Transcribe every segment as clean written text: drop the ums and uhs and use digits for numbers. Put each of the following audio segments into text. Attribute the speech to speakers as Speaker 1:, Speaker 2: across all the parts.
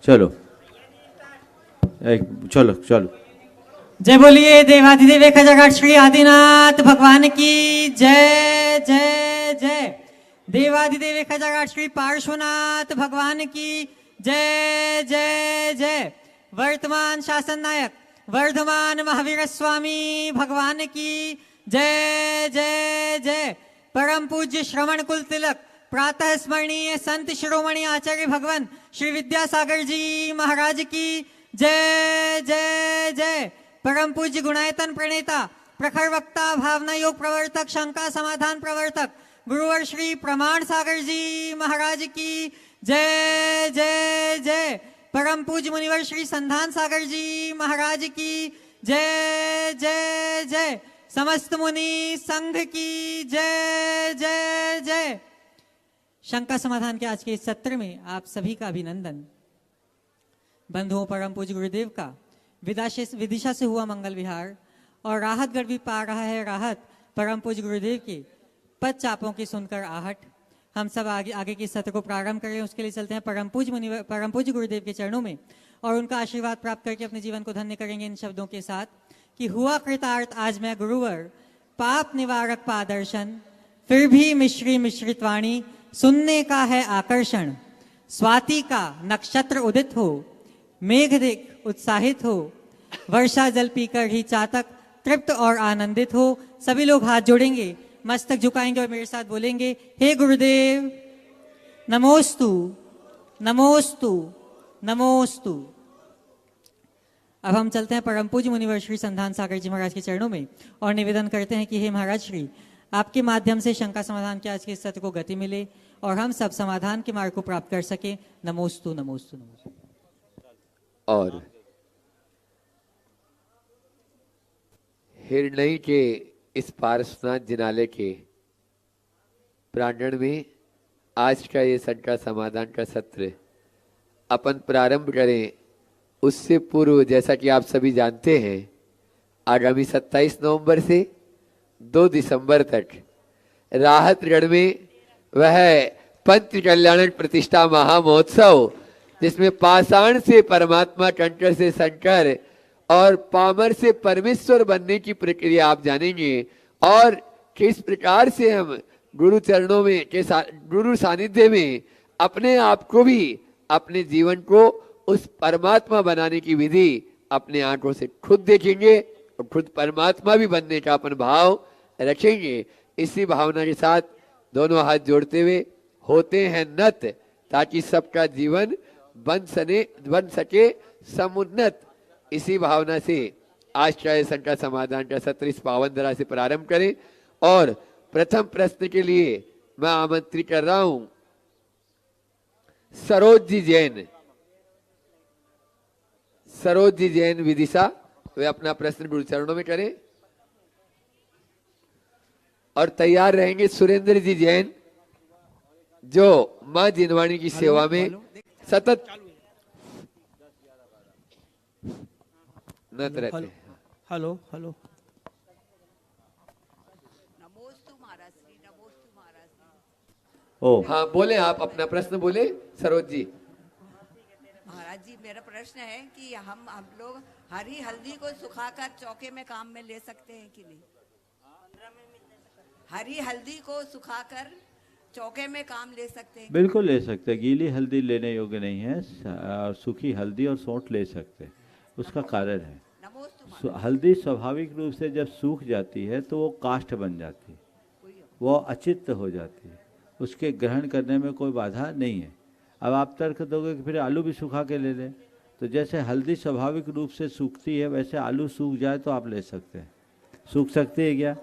Speaker 1: चलो चलो चलो।
Speaker 2: जय बोलिए देवाधिदेव एक हजार श्री आदिनाथ भगवान की जय जय जय। देवाधिदेव एक हजार श्री पार्श्वनाथ भगवान की जय जय जय। वर्तमान शासन नायक वर्धमान महावीर स्वामी भगवान की जय जय जय। परम पूज्य श्रवण कुल तिलक प्रातः स्मरणीय संत शिरोमणि आचार्य भगवान श्री विद्यासागर जी महाराज की जय जय जय। परम पूज्य गुणायतन प्रणेता प्रखर वक्ता भावना योग प्रवर्तक शंका समाधान प्रवर्तक गुरुवर श्री प्रमाण सागर जी महाराज की जय जय जय। परम पूज्य मुनिवर श्री संधान सागर जी महाराज की जय जय जय। समस्त मुनि संघ की जय जय जय। शंका समाधान के आज के इस सत्र में आप सभी का अभिनंदन। बंधुओं, परम पूज्य गुरुदेव का विदिशा से हुआ मंगल विहार और राहत गढ़ भी पा रहा है राहत। परम पूज्य गुरुदेव के पद चापों की सुनकर आहट। हम सब आगे के सत्र को प्रारंभ करें, उसके लिए चलते हैं परम पूज्य गुरुदेव के चरणों में और उनका आशीर्वाद प्राप्त करके अपने जीवन को धन्य करेंगे इन शब्दों के साथ कि हुआ कृतार्थ आज मैं गुरुवर, पाप निवारक पादर्शन, फिर भी मिश्री मिश्रित वाणी, सुनने का है आकर्षण। स्वाति का नक्षत्र उदित हो, मेघ देख उत्साहित हो, वर्षा जल पीकर ही चातक तृप्त और आनंदित हो। सभी लोग हाथ जोड़ेंगे, मस्तक झुकाएंगे और मेरे साथ बोलेंगे, हे गुरुदेव नमोस्तु नमोस्तु नमोस्तु। अब हम चलते हैं परम पूज्य मुनिवर श्री संधान सागर जी महाराज के चरणों में और निवेदन करते हैं कि हे महाराज श्री, आपके माध्यम से शंका समाधान के आज के सत्र को गति मिले और हम सब समाधान के मार्ग को प्राप्त कर सके। नमोस्तु नमोस्तु नमोस्तु।
Speaker 3: और हिरनई के इस पारसनाथ जिनालय के प्रांगण में आज का ये शंका समाधान का सत्र अपन प्रारंभ करें। उससे पूर्व जैसा कि आप सभी जानते हैं, आगामी 27 नवंबर से 2 दिसंबर तक राहतगढ़ में वह पंच कल्याण प्रतिष्ठा महामहोत्सव, जिसमें पाषाण से परमात्मा, कंकर से शंकर और पामर से परमेश्वर बनने की प्रक्रिया आप जानेंगे और किस प्रकार से हम गुरु चरणों में गुरु सानिध्य में अपने आप को भी, अपने जीवन को उस परमात्मा बनाने की विधि अपने आंखों से खुद देखेंगे और खुद परमात्मा भी बनने का अपन भाव रखेंगे। इसी भावना के साथ दोनों हाथ जोड़ते हुए होते हैं नत, ताकि सबका जीवन बन सके समुन्नत। इसी भावना से आज का शंका समाधान का सत्र इस पावन धरा से प्रारंभ करें और प्रथम प्रश्न के लिए मैं आमंत्रित कर रहा हूं सरोज जी जैन। सरोज जी जैन विदिशा, वे अपना प्रश्न गुरु चरणों में करें और तैयार रहेंगे सुरेंद्र जी जैन, जो मां जिनवाणी की सेवा में सतत नत रहते हैं।
Speaker 4: Hello hello.
Speaker 5: नमोस्तु महाराज श्री, नमोस्तु महाराज श्री।
Speaker 1: ओ
Speaker 3: हाँ बोले, आप अपना प्रश्न बोले सरोज जी।
Speaker 5: महाराज जी, मेरा प्रश्न है कि हम लोग हरी हल्दी को सुखाकर चौके में काम में ले सकते हैं कि नहीं? हरी हल्दी को सुखाकर चौके में काम ले सकते हैं?
Speaker 1: बिल्कुल ले सकते हैं। गीली हल्दी लेने योग्य नहीं है, सूखी हल्दी और सौंठ ले सकते हैं। उसका कारण है, हल्दी स्वाभाविक रूप से जब सूख जाती है तो वो काष्ठ बन जाती है, वो अचित्त हो जाती है, उसके ग्रहण करने में कोई बाधा नहीं है। अब आप तर्क दोगे कि फिर आलू भी सुखा के ले लें, तो जैसे हल्दी स्वाभाविक रूप से सूखती है वैसे आलू सूख जाए तो आप ले सकते हैं। सूख सकती है क्या?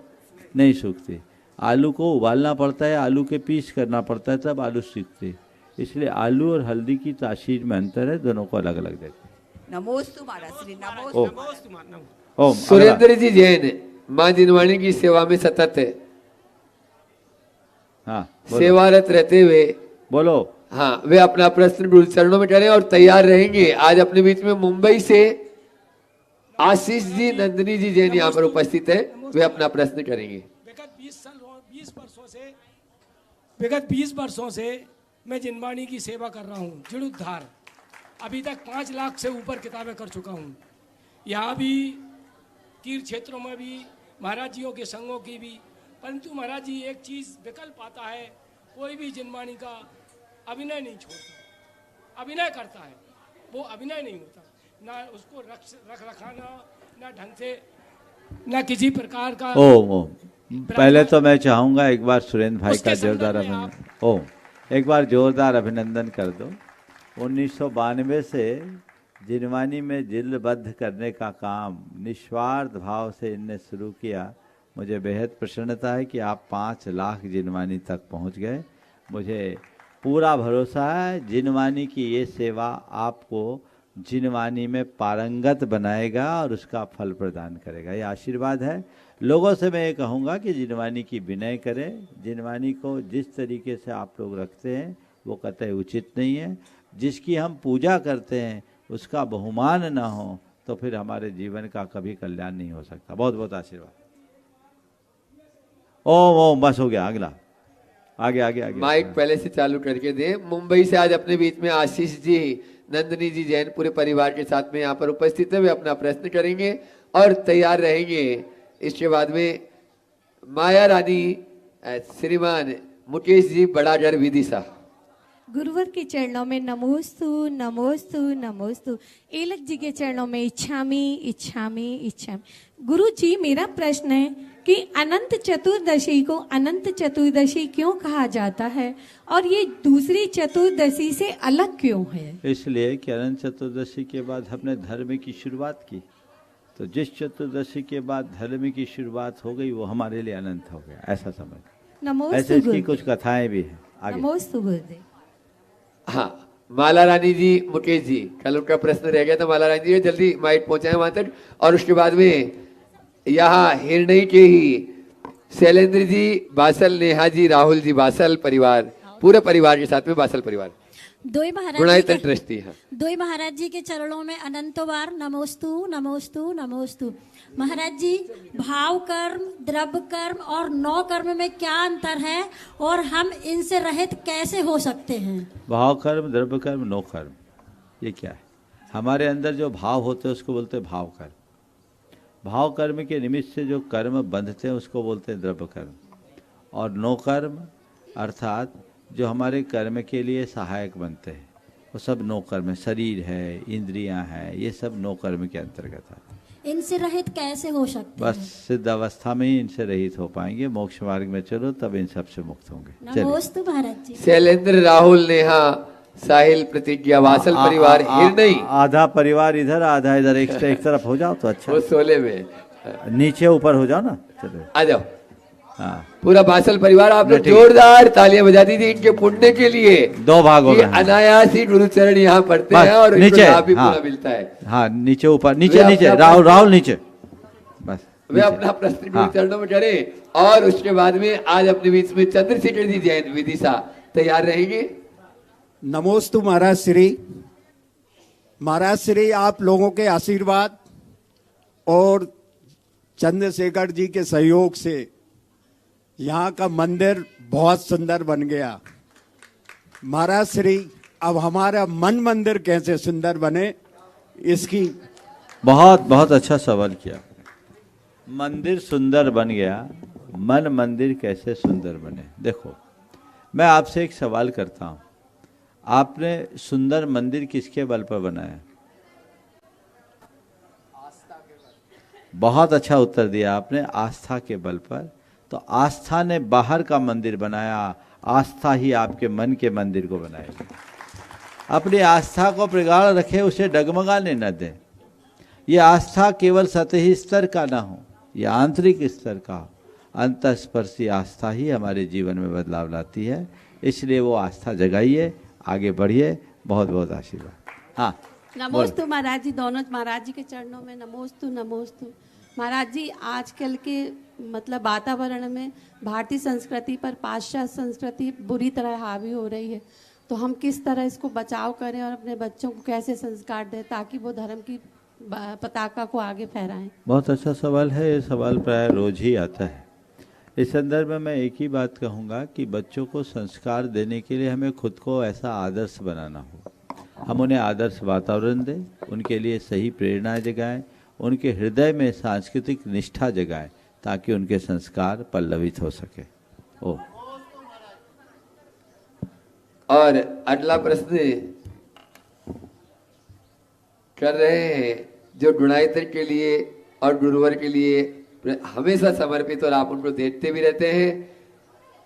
Speaker 1: नहीं सूखती। आलू को उबालना पड़ता है, आलू के पीस करना पड़ता है, तब आलू सूखती है। इसलिए आलू और हल्दी की तासीर में अंतर है, दोनों को अलग अलग देखते हैं।
Speaker 5: नमोस्तु महाराज श्री, नमोस्तु।
Speaker 1: ओम।
Speaker 3: सुरेंद्र जी जैन मां जिनवाणी की सेवा में सतत है,
Speaker 1: हाँ
Speaker 3: सेवारत रहते हुए
Speaker 1: बोलो।
Speaker 3: हाँ, वे अपना प्रश्न गुरु चरणों में करें और तैयार रहेंगे। आज अपने बीच में मुंबई से आशीष जी, नंदिनी जी जैन यहाँ पर उपस्थित है, वे अपना प्रश्न करेंगे।
Speaker 4: विगत 20 वर्षों से मैं जिनवाणी की सेवा कर रहा हूँ, जीर्णोद्धार। अभी तक 5 लाख से ऊपर किताबें कर चुका हूँ। यहाँ भी तीर्थ क्षेत्रों में भी महाराज जियों के संघों की भी। परंतु महाराज जी एक चीज़ विकल्प आता है, कोई भी जिनवाणी का अभिनय नहीं छोड़ता, अभिनय करता है, वो अभिनय नहीं होता, ना उसको रख रखाना, ना ढंग से, ना किसी प्रकार का।
Speaker 1: ओम पहले तो मैं चाहूँगा एक बार सुरेंद्र भाई का जोरदार अभिनंदन। ओम एक बार जोरदार अभिनंदन कर दो। 1992 से जिनवानी में जिलबद्ध करने का काम निस्वार्थ भाव से इनने शुरू किया। मुझे बेहद प्रसन्नता है कि आप 5 लाख जिनवानी तक पहुंच गए। मुझे पूरा भरोसा है जिनवानी की ये सेवा आपको जिनवानी में पारंगत बनाएगा और उसका फल प्रदान करेगा। ये आशीर्वाद है। लोगों से मैं ये कहूँगा कि जिनवानी की विनय करें। जिनवानी को जिस तरीके से आप लोग रखते हैं वो कतई उचित नहीं है। जिसकी हम पूजा करते हैं उसका बहुमान ना हो तो फिर हमारे जीवन का कभी कल्याण नहीं हो सकता। बहुत बहुत आशीर्वाद। ओम ओम बस हो गया। अगला आगे आगे आगे
Speaker 3: माइक पहले से चालू करके दे। मुंबई से आज अपने बीच में आशीष जी, नंदिनी जी जैन पूरे परिवार के साथ में यहाँ पर उपस्थित है। वे अपना प्रश्न करेंगे और तैयार रहेंगे। इसके बाद में माया रानी, श्रीमान मुकेश जी बड़ागर विदिशा।
Speaker 6: गुरुवर के चरणों में नमोस्तु नमोस्तु नमोस्तु। एलक जी के चरणों में इच्छामी इच्छामी इच्छामी। गुरु जी मेरा प्रश्न है कि अनंत चतुर्दशी को अनंत चतुर्दशी क्यों कहा जाता है और ये दूसरी चतुर्दशी से अलग क्यों है?
Speaker 1: इसलिए कि अनंत चतुर्दशी के बाद हमने धर्म की शुरुआत की, तो जिस चतुर्दशी के बाद धर्म की शुरुआत हो गई वो हमारे लिए अनंत हो गया, ऐसा समझ।
Speaker 6: नमोस्तु
Speaker 1: ऐसे इसकी
Speaker 6: गुरुदेव।
Speaker 1: कुछ कथाएं भी हैं। आगे
Speaker 6: नमोस्तु गुरुदेव।
Speaker 3: हाँ, माला रानी जी, मुकेश जी, कल उनका प्रश्न रह गया था। माला रानी जी जल्दी माइक पहुंचाए वहां तक। और उसके बाद में यहाँ हिरनई के ही शैलेंद्र जी बासल, नेहा जी, राहुल जी बासल परिवार, पूरे परिवार के साथ में बासल परिवार
Speaker 7: दोई महाराज
Speaker 3: गुणायतन
Speaker 7: जी के-
Speaker 3: ट्रस्टी है।
Speaker 7: दोई महाराज जी के चरणों में अनंतो बार नमोस्तु नमोस्तु नमोस्तु। महाराज जी, भाव कर्म, द्रव्य कर्म और नौ कर्म में क्या अंतर है और हम इनसे रहित कैसे हो सकते हैं?
Speaker 1: भाव कर्म, द्रव्य कर्म, नो कर्म, ये क्या है? हमारे अंदर जो भाव होते हैं उसको बोलते हैं भाव कर्म। भाव कर्म के निमित्त से जो कर्म बंधते हैं उसको बोलते हैं द्रव्य कर्म। और नो कर्म अर्थात जो हमारे कर्म के लिए सहायक बनते हैं वो सब नो कर्म है। शरीर है, इंद्रियां हैं, ये सब नो कर्म के अंतर्गत है।
Speaker 7: इनसे रहित कैसे हो सकते
Speaker 1: बस
Speaker 7: हैं?
Speaker 1: सिद्ध अवस्था में ही इनसे रहित हो पाएंगे। मोक्ष मार्ग में चलो तब इन सब से मुक्त होंगे। चलिए।
Speaker 7: नमोस्तु महाराज जी।
Speaker 3: शैलेंद्र, राहुल, नेहा, साहिल, प्रतिज्ञा, वासल परिवार, हिरनई,
Speaker 1: आधा परिवार इधर आधा इधर, एक तरफ हो जाओ तो अच्छा।
Speaker 3: वो 16 में
Speaker 1: नीचे ऊपर हो जाओ ना। चलो
Speaker 3: आ जाओ।
Speaker 1: हाँ,
Speaker 3: पूरा बासल परिवार आप लोग
Speaker 1: ठीक।
Speaker 3: जोरदार तालियां बजा दीजिए इनके पुण्य के लिए।
Speaker 1: 2 भाग हो
Speaker 3: ये
Speaker 1: गए हैं।
Speaker 3: अनायास ही गुरुचरण यहाँ पढ़ते
Speaker 1: बस,
Speaker 3: हैं और इनको
Speaker 1: नीचे,
Speaker 3: लाभ भी
Speaker 1: हाँ।
Speaker 3: पूरा मिलता है।
Speaker 1: हाँ, नीचे ऊपर,
Speaker 3: वे
Speaker 1: नीचे नीचे,
Speaker 3: अपना-
Speaker 1: राहुल राहुल नीचे, बस
Speaker 3: वे
Speaker 1: नीचे।
Speaker 3: अपना प्रश्न
Speaker 1: हाँ।
Speaker 3: गुरुचरणों में करें। और उसके बाद में आज अपने बीच में चंद्रशेखर जी जैन विदिशा तैयार रहेंगे।
Speaker 8: नमोस्तु महाराज श्री। महाराज श्री, आप लोगों के आशीर्वाद और चंद्रशेखर जी के सहयोग से यहाँ का मंदिर बहुत सुंदर बन गया। महाराज श्री, अब हमारा मन मंदिर कैसे सुंदर बने इसकी।
Speaker 1: बहुत बहुत अच्छा सवाल किया। मंदिर सुंदर बन गया, मन मंदिर कैसे सुंदर बने? देखो, मैं आपसे एक सवाल करता हूँ, आपने सुंदर मंदिर किसके बल पर बनाया? बहुत अच्छा उत्तर दिया आपने, आस्था के बल पर। तो आस्था ने बाहर का मंदिर बनाया, आस्था ही आपके मन के मंदिर को बनाएगी। अपनी आस्था को प्रगाढ़ रखे, उसे डगमगाने न दें। ये आस्था केवल सतही स्तर का ना हो, ये आंतरिक स्तर का, अंतस्पर्शी आस्था ही हमारे जीवन में बदलाव लाती है। इसलिए वो आस्था जगाइए, आगे बढ़िए। बहुत बहुत आशीर्वाद। हाँ,
Speaker 9: नमोस्तु महाराज जी, दोनों महाराज जी के चरणों में नमोस्तु नमोस्तु। महाराज जी, आजकल के मतलब वातावरण में भारतीय संस्कृति पर पाश्चात्य संस्कृति बुरी तरह हावी हो रही है, तो हम किस तरह इसको बचाव करें और अपने बच्चों को कैसे संस्कार दें ताकि वो धर्म की पताका को आगे फहराएं?
Speaker 1: बहुत अच्छा सवाल है। ये सवाल प्राय रोज ही आता है। इस संदर्भ में मैं एक ही बात कहूँगा कि बच्चों को संस्कार देने के लिए हमें खुद को ऐसा आदर्श बनाना हो। हम उन्हें आदर्श वातावरण दें, उनके लिए सही प्रेरणाएं जगाएं, उनके हृदय में सांस्कृतिक निष्ठा जगाएं ताकि उनके संस्कार पल्लवित हो सके। ओ
Speaker 3: और अगला प्रश्न कर रहे हैं जो गुणायतर के लिए और गुरुवर के लिए हमेशा समर्पित और आप उनको देखते भी रहते हैं,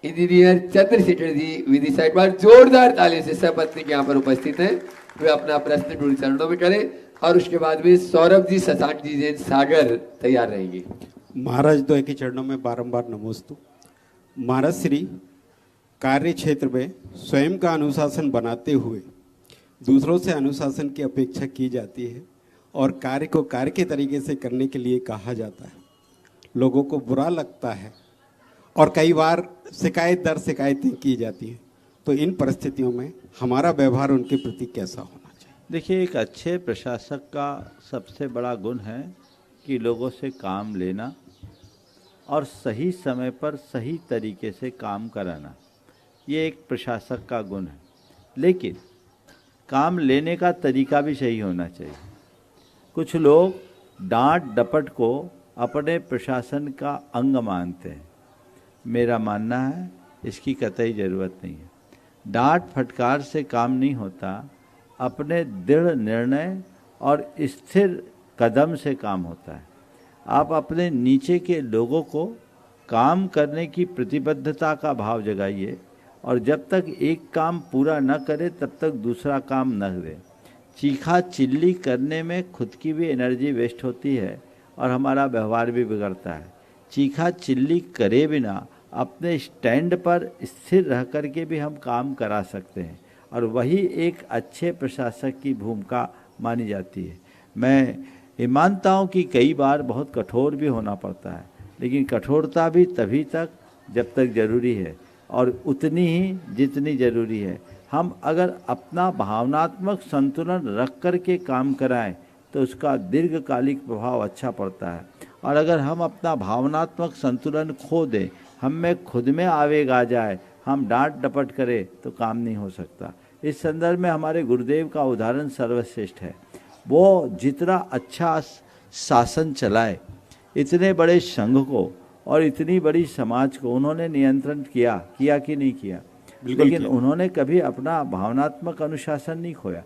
Speaker 3: इंजीनियर चंद्रशेखर जी विदिशा। एक बार जोरदार ताली से सब पत्नी के यहाँ पर उपस्थित हैं, वे अपना प्रश्न गुरु चरणों में करें और उसके बाद में सौरभ जी, शशांक जी, जैन सागर तैयार रहेंगे।
Speaker 8: महाराज द्वय के चरणों में बारंबार नमोस्तु। महाराज श्री कार्य क्षेत्र में स्वयं का अनुशासन बनाते हुए दूसरों से अनुशासन की अपेक्षा की जाती है और कार्य को कार्य के तरीके से करने के लिए कहा जाता है। लोगों को बुरा लगता है और कई बार शिकायत दर शिकायतें की जाती हैं, तो इन परिस्थितियों में हमारा व्यवहार उनके प्रति कैसा होना चाहिए?
Speaker 1: देखिए, एक अच्छे प्रशासक का सबसे बड़ा गुण है कि लोगों से काम लेना और सही समय पर सही तरीके से काम कराना, ये एक प्रशासक का गुण है। लेकिन काम लेने का तरीका भी सही होना चाहिए। कुछ लोग डांट डपट को अपने प्रशासन का अंग मानते हैं। मेरा मानना है इसकी कतई ज़रूरत नहीं है। डांट फटकार से काम नहीं होता, अपने दृढ़ निर्णय और स्थिर कदम से काम होता है। आप अपने नीचे के लोगों को काम करने की प्रतिबद्धता का भाव जगाइए और जब तक एक काम पूरा न करे तब तक दूसरा काम न करे। चीखा चिल्ली करने में खुद की भी एनर्जी वेस्ट होती है और हमारा व्यवहार भी बिगड़ता है। चीखा चिल्ली करे बिना अपने स्टैंड पर स्थिर रह कर के भी हम काम करा सकते हैं और वही एक अच्छे प्रशासक की भूमिका मानी जाती है। मैं ये मानता हूँ कि कई बार बहुत कठोर भी होना पड़ता है, लेकिन कठोरता भी तभी तक जब तक ज़रूरी है और उतनी ही जितनी ज़रूरी है। हम अगर अपना भावनात्मक संतुलन रख कर के काम कराएं तो उसका दीर्घकालिक प्रभाव अच्छा पड़ता है, और अगर हम अपना भावनात्मक संतुलन खो दें, हम में खुद में आवेग आ जाए, हम डांट डपट करें तो काम नहीं हो सकता। इस संदर्भ में हमारे गुरुदेव का उदाहरण सर्वश्रेष्ठ है। वो जितना अच्छा शासन चलाए, इतने बड़े संघ को और इतनी बड़ी समाज को उन्होंने नियंत्रण किया कि नहीं किया, लेकिन उन्होंने कभी अपना भावनात्मक अनुशासन नहीं खोया।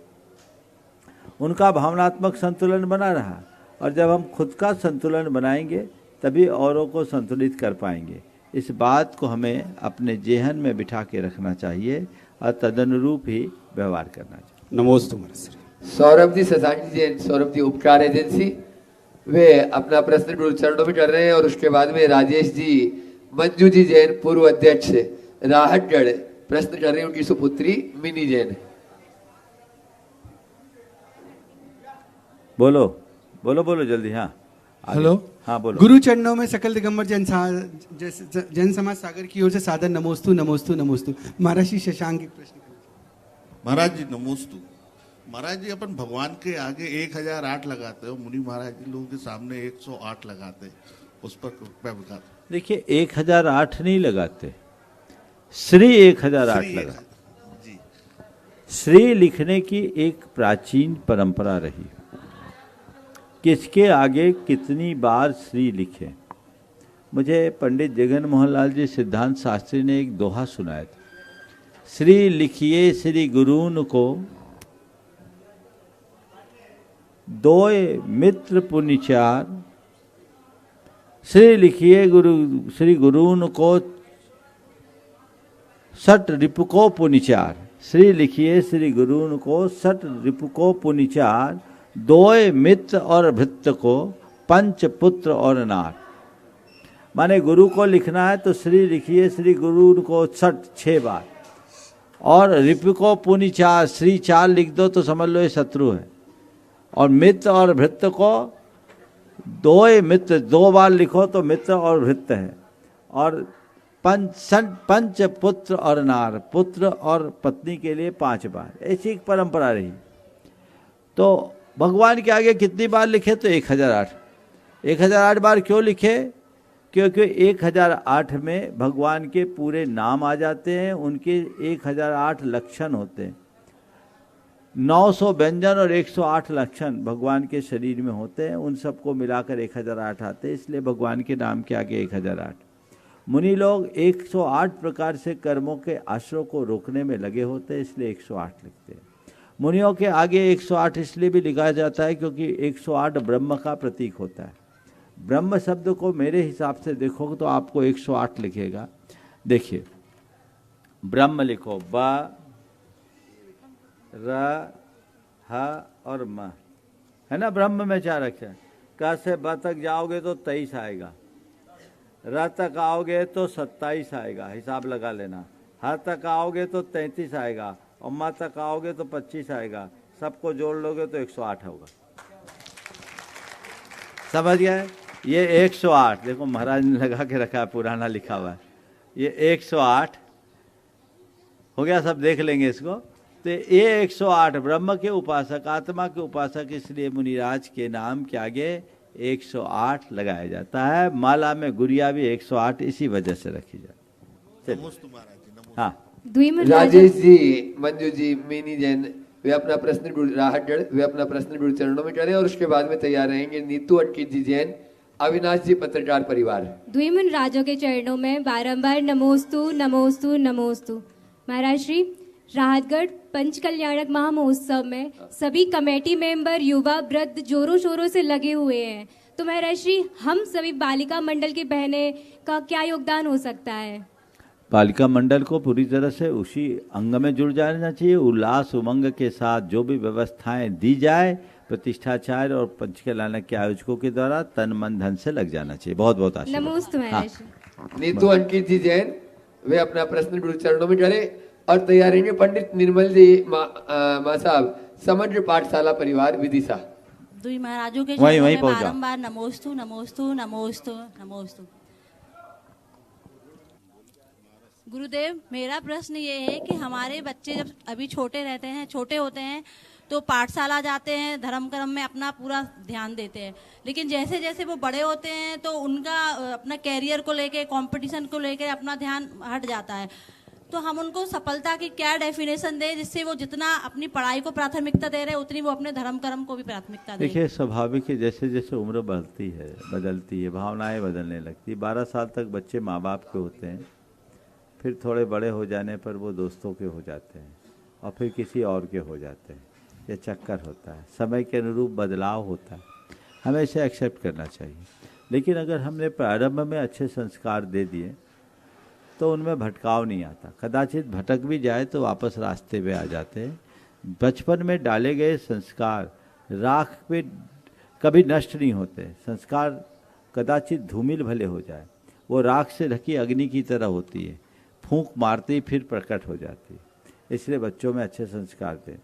Speaker 1: उनका भावनात्मक संतुलन बना रहा, और जब हम खुद का संतुलन बनाएंगे तभी औरों को संतुलित कर पाएंगे। इस बात को हमें अपने जेहन में बिठा के रखना चाहिए और तदनुरूप ही व्यवहार करना चाहिए।
Speaker 8: नमोस्तु महाराज।
Speaker 3: सौरभ जी, शशांक जी जैन, सौरभ जी उपकार एजेंसी, वे अपना प्रश्न गुरु चरणों में कर रहे हैं और उसके बाद में राजेश जी, मंजू जी जैन पूर्व अध्यक्ष राहतगढ़ प्रश्न कर रहे हैं, उनकी सुपुत्री मिनी जैन।
Speaker 1: बोलो बोलो बोलो जल्दी। हाँ
Speaker 10: हेलो,
Speaker 1: हाँ बोलो।
Speaker 10: गुरु चरणों में सकल दिगंबर जन समाज सागर की ओर से सादर नमोस्तु नमोस्तु नमोस्तु। महाराज श्री शशांक एक प्रश्न।
Speaker 11: महाराज जी नमोस्तु। महाराज जी, अपन भगवान के आगे 1008 लगाते हो, मुनि महाराज जी लोगों के सामने 108 लगाते हैं, उस पर कृपया बता।
Speaker 1: देखिए, 1008 नहीं लगाते, श्री 1008 लगाते।
Speaker 11: जी।
Speaker 1: श्री लिखने की एक प्राचीन परंपरा रही, किसके आगे कितनी बार श्री लिखे। मुझे पंडित जगन मोहन लाल जी सिद्धांत शास्त्री ने एक दोहा सुनाया था, श्री लिखिए श्री गुरून को, दोए मित्र पुनिचार। श्री लिखिए श्री गुरून को, सट रिपुको पुनिचार। श्री लिखिए श्री गुरून को, सट रिपुको पुनिचार। दोए मित्र और भृत्य को, पंच पुत्र और नार। माने गुरु को लिखना है तो श्री लिखिए श्री गुरू को 6 बार, और रिपुको पुनि 4, श्री 4 लिख दो तो समझ लो ये शत्रु है। और मित्र और भृत्य को, दोए मित्र 2 बार लिखो तो मित्र और भृत्य है। और पंच पुत्र और नार, पुत्र और पत्नी के लिए 5 बार। ऐसी एक परंपरा रही। तो भगवान के आगे कितनी बार लिखे तो 1008। 1008 बार क्यों लिखे? क्योंकि 1008 में भगवान के पूरे नाम आ जाते हैं, उनके 1008 लक्षण होते हैं। 900 व्यंजन और 108 लक्षण भगवान के शरीर में होते हैं, उन सबको मिलाकर 1008 आते हैं, इसलिए भगवान के नाम के आगे 1008। मुनि लोग 108 प्रकार से कर्मों के आश्रय को रोकने में लगे होते हैं, इसलिए 108 लिखते हैं। मुनियों के आगे 108 इसलिए भी लिखा जाता है क्योंकि 108 ब्रह्म का प्रतीक होता है। ब्रह्म शब्द को मेरे हिसाब से देखोगे तो आपको 108 लिखेगा। देखिए, ब्रह्म लिखो, ब र ह और म, है ना। ब्रह्म में 4 अक्षर। क से ब तक जाओगे तो 23 आएगा, र तक आओगे तो 27 आएगा, हिसाब लगा लेना। ह तक आओगे तो 33 आएगा और म तक आओगे तो 25 आएगा, सबको जोड़ लोगे तो 108 होगा। समझ गए? ये 108 देखो महाराज ने लगा के रखा है, पुराना लिखा हुआ है। ये 108 हो गया, सब देख लेंगे इसको। तो ये 108 ब्रह्म के उपासक, आत्मा के उपासक, इसलिए मुनिराज के नाम के आगे 108 लगाया जाता है। माला में गुड़िया भी 108 इसी वजह से रखी जाती है। हाँ,
Speaker 3: राजेश जी, मंजू जी, मीनी जैन वे अपना प्रश्न राहतगढ़ वे अपना प्रश्न गुरु चरणों में करें और उसके बाद में तैयार रहेंगे नीतू अटकित जी जैन, अविनाश जी पत्रकार परिवार।
Speaker 12: द्विमुन राजों के चरणों में बारंबार नमोस्तु नमोस्तु नमोस्तु। महाराज श्री, राहतगढ़ पंच कल्याणक महामहोत्सव में सभी कमेटी मेंबर, युवा, वृद्ध जोरों शोरों से लगे हुए हैं, तो महाराज श्री हम सभी बालिका मंडल की बहनें का क्या योगदान हो सकता है?
Speaker 1: बालिका मंडल को पूरी तरह से उसी अंग में जुड़ जाना चाहिए। उल्लास उमंग के साथ जो भी व्यवस्थाएं दी जाए, प्रतिष्ठाचार्य और पंच कल्याणक के आयोजकों के द्वारा तन मन धन से लग जाना चाहिए। बहुत बहुत आशीर्वाद।
Speaker 12: नमोस्तु महाराज श्री।
Speaker 3: नीतू अंकित जी जैन वे अपना प्रश्न गुरु चरणों में करें और तैयार रहेंगे पंडित निर्मल जी माँ साहब, समग्र पाठशाला परिवार विदिशा।
Speaker 13: दुई महाराजों के
Speaker 1: वहीं
Speaker 13: चरणों में
Speaker 1: पहुंचा।
Speaker 13: बारंबार नमोस्तु नमोस्तु नमोस्तु नमोस्तु। गुरुदेव, मेरा प्रश्न ये है कि हमारे बच्चे जब अभी छोटे रहते हैं, छोटे होते हैं, तो पाठशाला जाते हैं, धर्म कर्म में अपना पूरा ध्यान देते हैं, लेकिन जैसे जैसे वो बड़े होते हैं तो उनका अपना कैरियर को लेके, कंपटीशन को लेके अपना ध्यान हट जाता है। तो हम उनको सफलता की क्या डेफिनेशन दें जिससे वो जितना अपनी पढ़ाई को प्राथमिकता दे रहे हैं उतनी वो अपने धर्म कर्म को भी प्राथमिकता दें?
Speaker 1: देखिए, स्वाभाविक है, जैसे जैसे उम्र बढ़ती है, बदलती है, भावनाएं बदलने लगती है। 12 साल तक बच्चे माँ बाप के होते हैं, फिर थोड़े बड़े हो जाने पर वो दोस्तों के हो जाते हैं और फिर किसी और के हो जाते हैं। ये चक्कर होता है, समय के अनुरूप बदलाव होता है, हमें इसे एक्सेप्ट करना चाहिए। लेकिन अगर हमने प्रारंभ में अच्छे संस्कार दे दिए तो उनमें भटकाव नहीं आता। कदाचित भटक भी जाए तो वापस रास्ते पे आ जाते हैं। बचपन में डाले गए संस्कार राख पे कभी नष्ट नहीं होते। संस्कार कदाचित धूमिल भले हो जाए, वो राख से ढकी अग्नि की तरह होती है, फूंक मारती फिर प्रकट हो जाती है। इसलिए बच्चों में अच्छे संस्कार दें।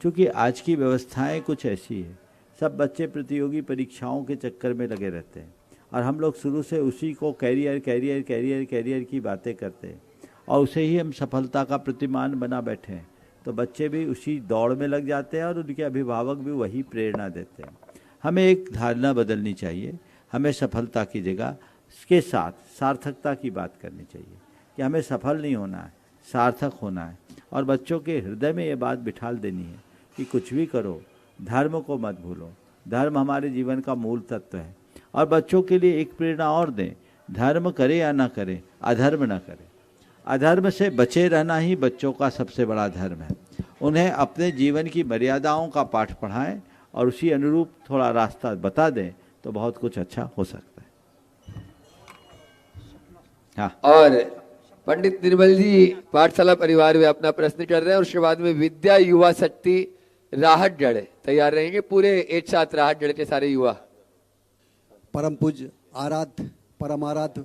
Speaker 1: क्योंकि आज की व्यवस्थाएं कुछ ऐसी है, सब बच्चे प्रतियोगी परीक्षाओं के चक्कर में लगे रहते हैं और हम लोग शुरू से उसी को कैरियर कैरियर कैरियर कैरियर की बातें करते हैं और उसे ही हम सफलता का प्रतिमान बना बैठे हैं। तो बच्चे भी उसी दौड़ में लग जाते हैं और उनके अभिभावक भी वही प्रेरणा देते हैं। हमें एक धारणा बदलनी चाहिए, हमें सफलता की जगह के साथ सार्थकता की बात करनी चाहिए कि हमें सफल नहीं होना है, सार्थक होना है। और बच्चों के हृदय में ये बात बिठाल देनी है कि कुछ भी करो, धर्म को मत भूलो। धर्म हमारे जीवन का मूल तत्व है। और बच्चों के लिए एक प्रेरणा और दें, धर्म करे या ना करे, अधर्म ना करे। अधर्म से बचे रहना ही बच्चों का सबसे बड़ा धर्म है। उन्हें अपने जीवन की मर्यादाओं का पाठ पढ़ाएं और उसी अनुरूप थोड़ा रास्ता बता दें तो बहुत कुछ अच्छा हो सकता है। हाँ।
Speaker 3: और पंडित निर्मल जी पाठशाला परिवार में अपना प्रश्न कर रहे हैं और उसके बाद में विद्या युवा शक्ति राहतगढ़ तैयार रहेंगे। पूरे एक साथ राहतगढ़ के सारे युवा।
Speaker 14: परम पूज्य आराध्य परम आराध्य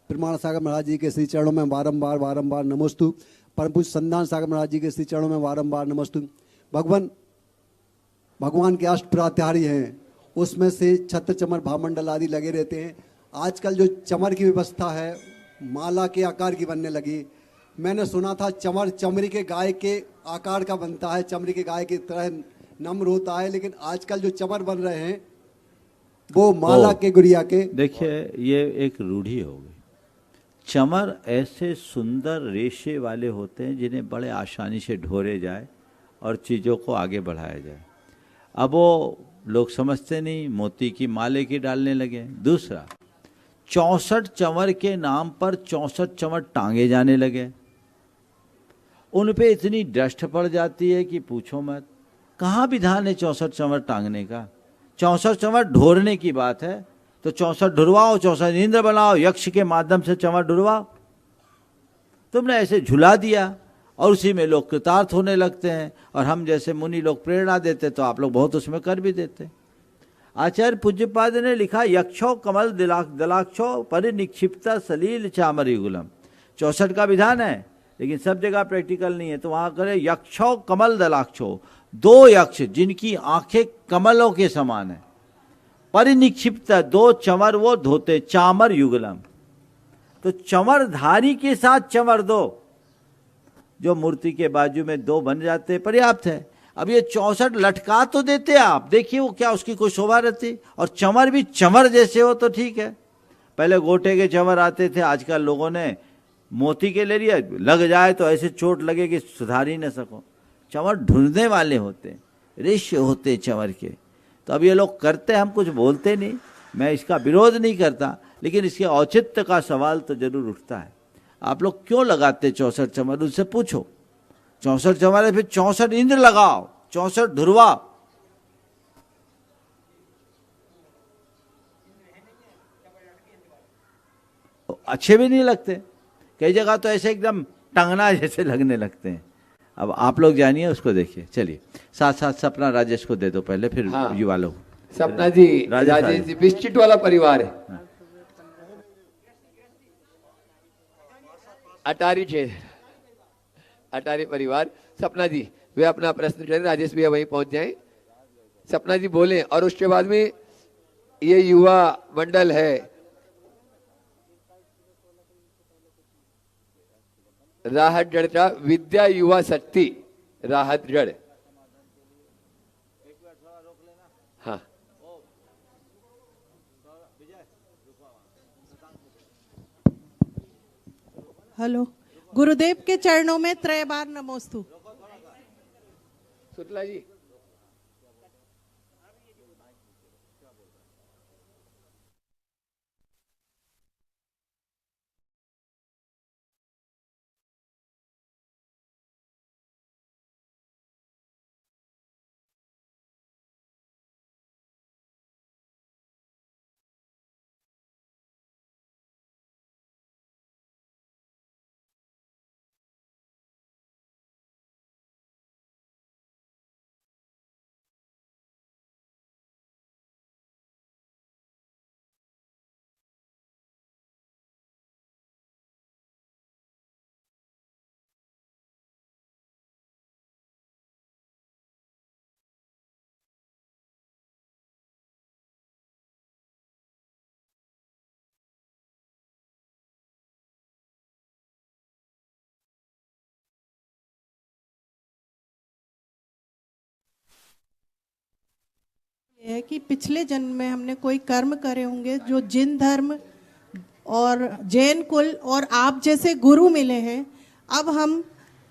Speaker 14: प्रमाण सागर महाराज जी के श्री चरणों में बारंबार बारंबार नमोस्तु। परम पूज्य संधान सागर महाराज जी के श्री चरणों में बारंबार नमोस्तु। भगवान के अष्ट प्रात्याहारी हैं, उसमें से छत्र चमर भावमंडल आदि लगे रहते हैं। आजकल जो चमर की व्यवस्था है माला के आकार की बनने लगी। मैंने सुना था चमर चमड़ी के गाय के आकार का बनता है, चमड़ी के गाय की तरह नम्र होता है, लेकिन आजकल जो चमर बन रहे हैं वो माला के गुड़िया के।
Speaker 1: देखिए, ये एक रूढ़ी हो गई। चमर ऐसे सुंदर रेशे वाले होते हैं जिन्हें बड़े आसानी से ढोरे जाए और चीज़ों को आगे बढ़ाया जाए। अब वो लोग समझते नहीं, मोती की माले की डालने लगे। दूसरा, 64 चंवर के नाम पर 64 चंवर टांगे जाने लगे। उन पे इतनी डस्ट पड़ जाती है कि पूछो मत। कहाँ विधान है 64 चंवर टांगने का? 64 चंवर ढोरने की बात है तो 64 ढुरवाओ, 64 इंद्र बनाओ, यक्ष के माध्यम से चंवर ढुरवाओ। तुमने ऐसे झुला दिया और उसी में लोग कृतार्थ होने लगते हैं, और हम जैसे मुनि लोग प्रेरणा देते तो आप लोग बहुत उसमें कर भी देते। आचार्य पूज्यपाद ने लिखा, यक्षो कमल दलाक्षो परिनिक्षिप्ता सलील चामर युगलम। 64 का विधान है लेकिन सब जगह प्रैक्टिकल नहीं है, तो वहां करे यक्षो कमल दलाक्षो, 2 यक्ष जिनकी आंखें कमलों के समान है, परिनिक्षिप्त 2 चंवर वो धोते, चामर युगलम। तो चंवरधारी के साथ चंवर 2, जो मूर्ति के बाजू में 2 बन जाते पर्याप्त है। अब ये 64 लटका तो देते आप, देखिए वो क्या उसकी कोई शोभा रहती, और चंवर भी चंवर जैसे हो तो ठीक है। पहले गोटे के चंवर आते थे, आजकल लोगों ने मोती के ले लिया, लग जाए तो ऐसे चोट लगे कि सुधार ही न सको। चंवर ढूंढने वाले होते, रेश्य होते चंवर के। तो अब ये लोग करते, हम कुछ बोलते नहीं, मैं इसका विरोध नहीं करता, लेकिन इसके औचित्य का सवाल तो जरूर उठता है। आप लोग क्यों लगाते 64 चंवर? उनसे पूछो। 64 चंवर है, फिर 64 इंद्र लगाओ, 64 ढुरवाओ। अच्छे भी नहीं लगते, कई जगह तो ऐसे एकदम टंगना जैसे लगने लगते हैं। अब आप लोग जानिए, उसको देखिए। चलिए, साथ साथ सपना राजेश को दे दो पहले, फिर
Speaker 3: हाँ।
Speaker 1: युवा लोग।
Speaker 3: सपना जी, राजेश जी बिस्किट वाला परिवार है।
Speaker 1: हाँ।
Speaker 3: अटारी परिवार। सपना जी वे अपना प्रश्न करें, राजेश भैया वहीं पहुंच जाएं। सपना जी बोलें, और उसके बाद में ये युवा मंडल है राहतगढ़ का, विद्या युवा शक्ति राहतगढ़। हाँ,
Speaker 15: हेलो, गुरुदेव के चरणों में 3 बार नमोस्तु।
Speaker 3: शुक्ला जी।
Speaker 15: है कि पिछले जन्म में हमने कोई कर्म करे होंगे जो जिन धर्म और जैन कुल और आप जैसे गुरु मिले हैं। अब हम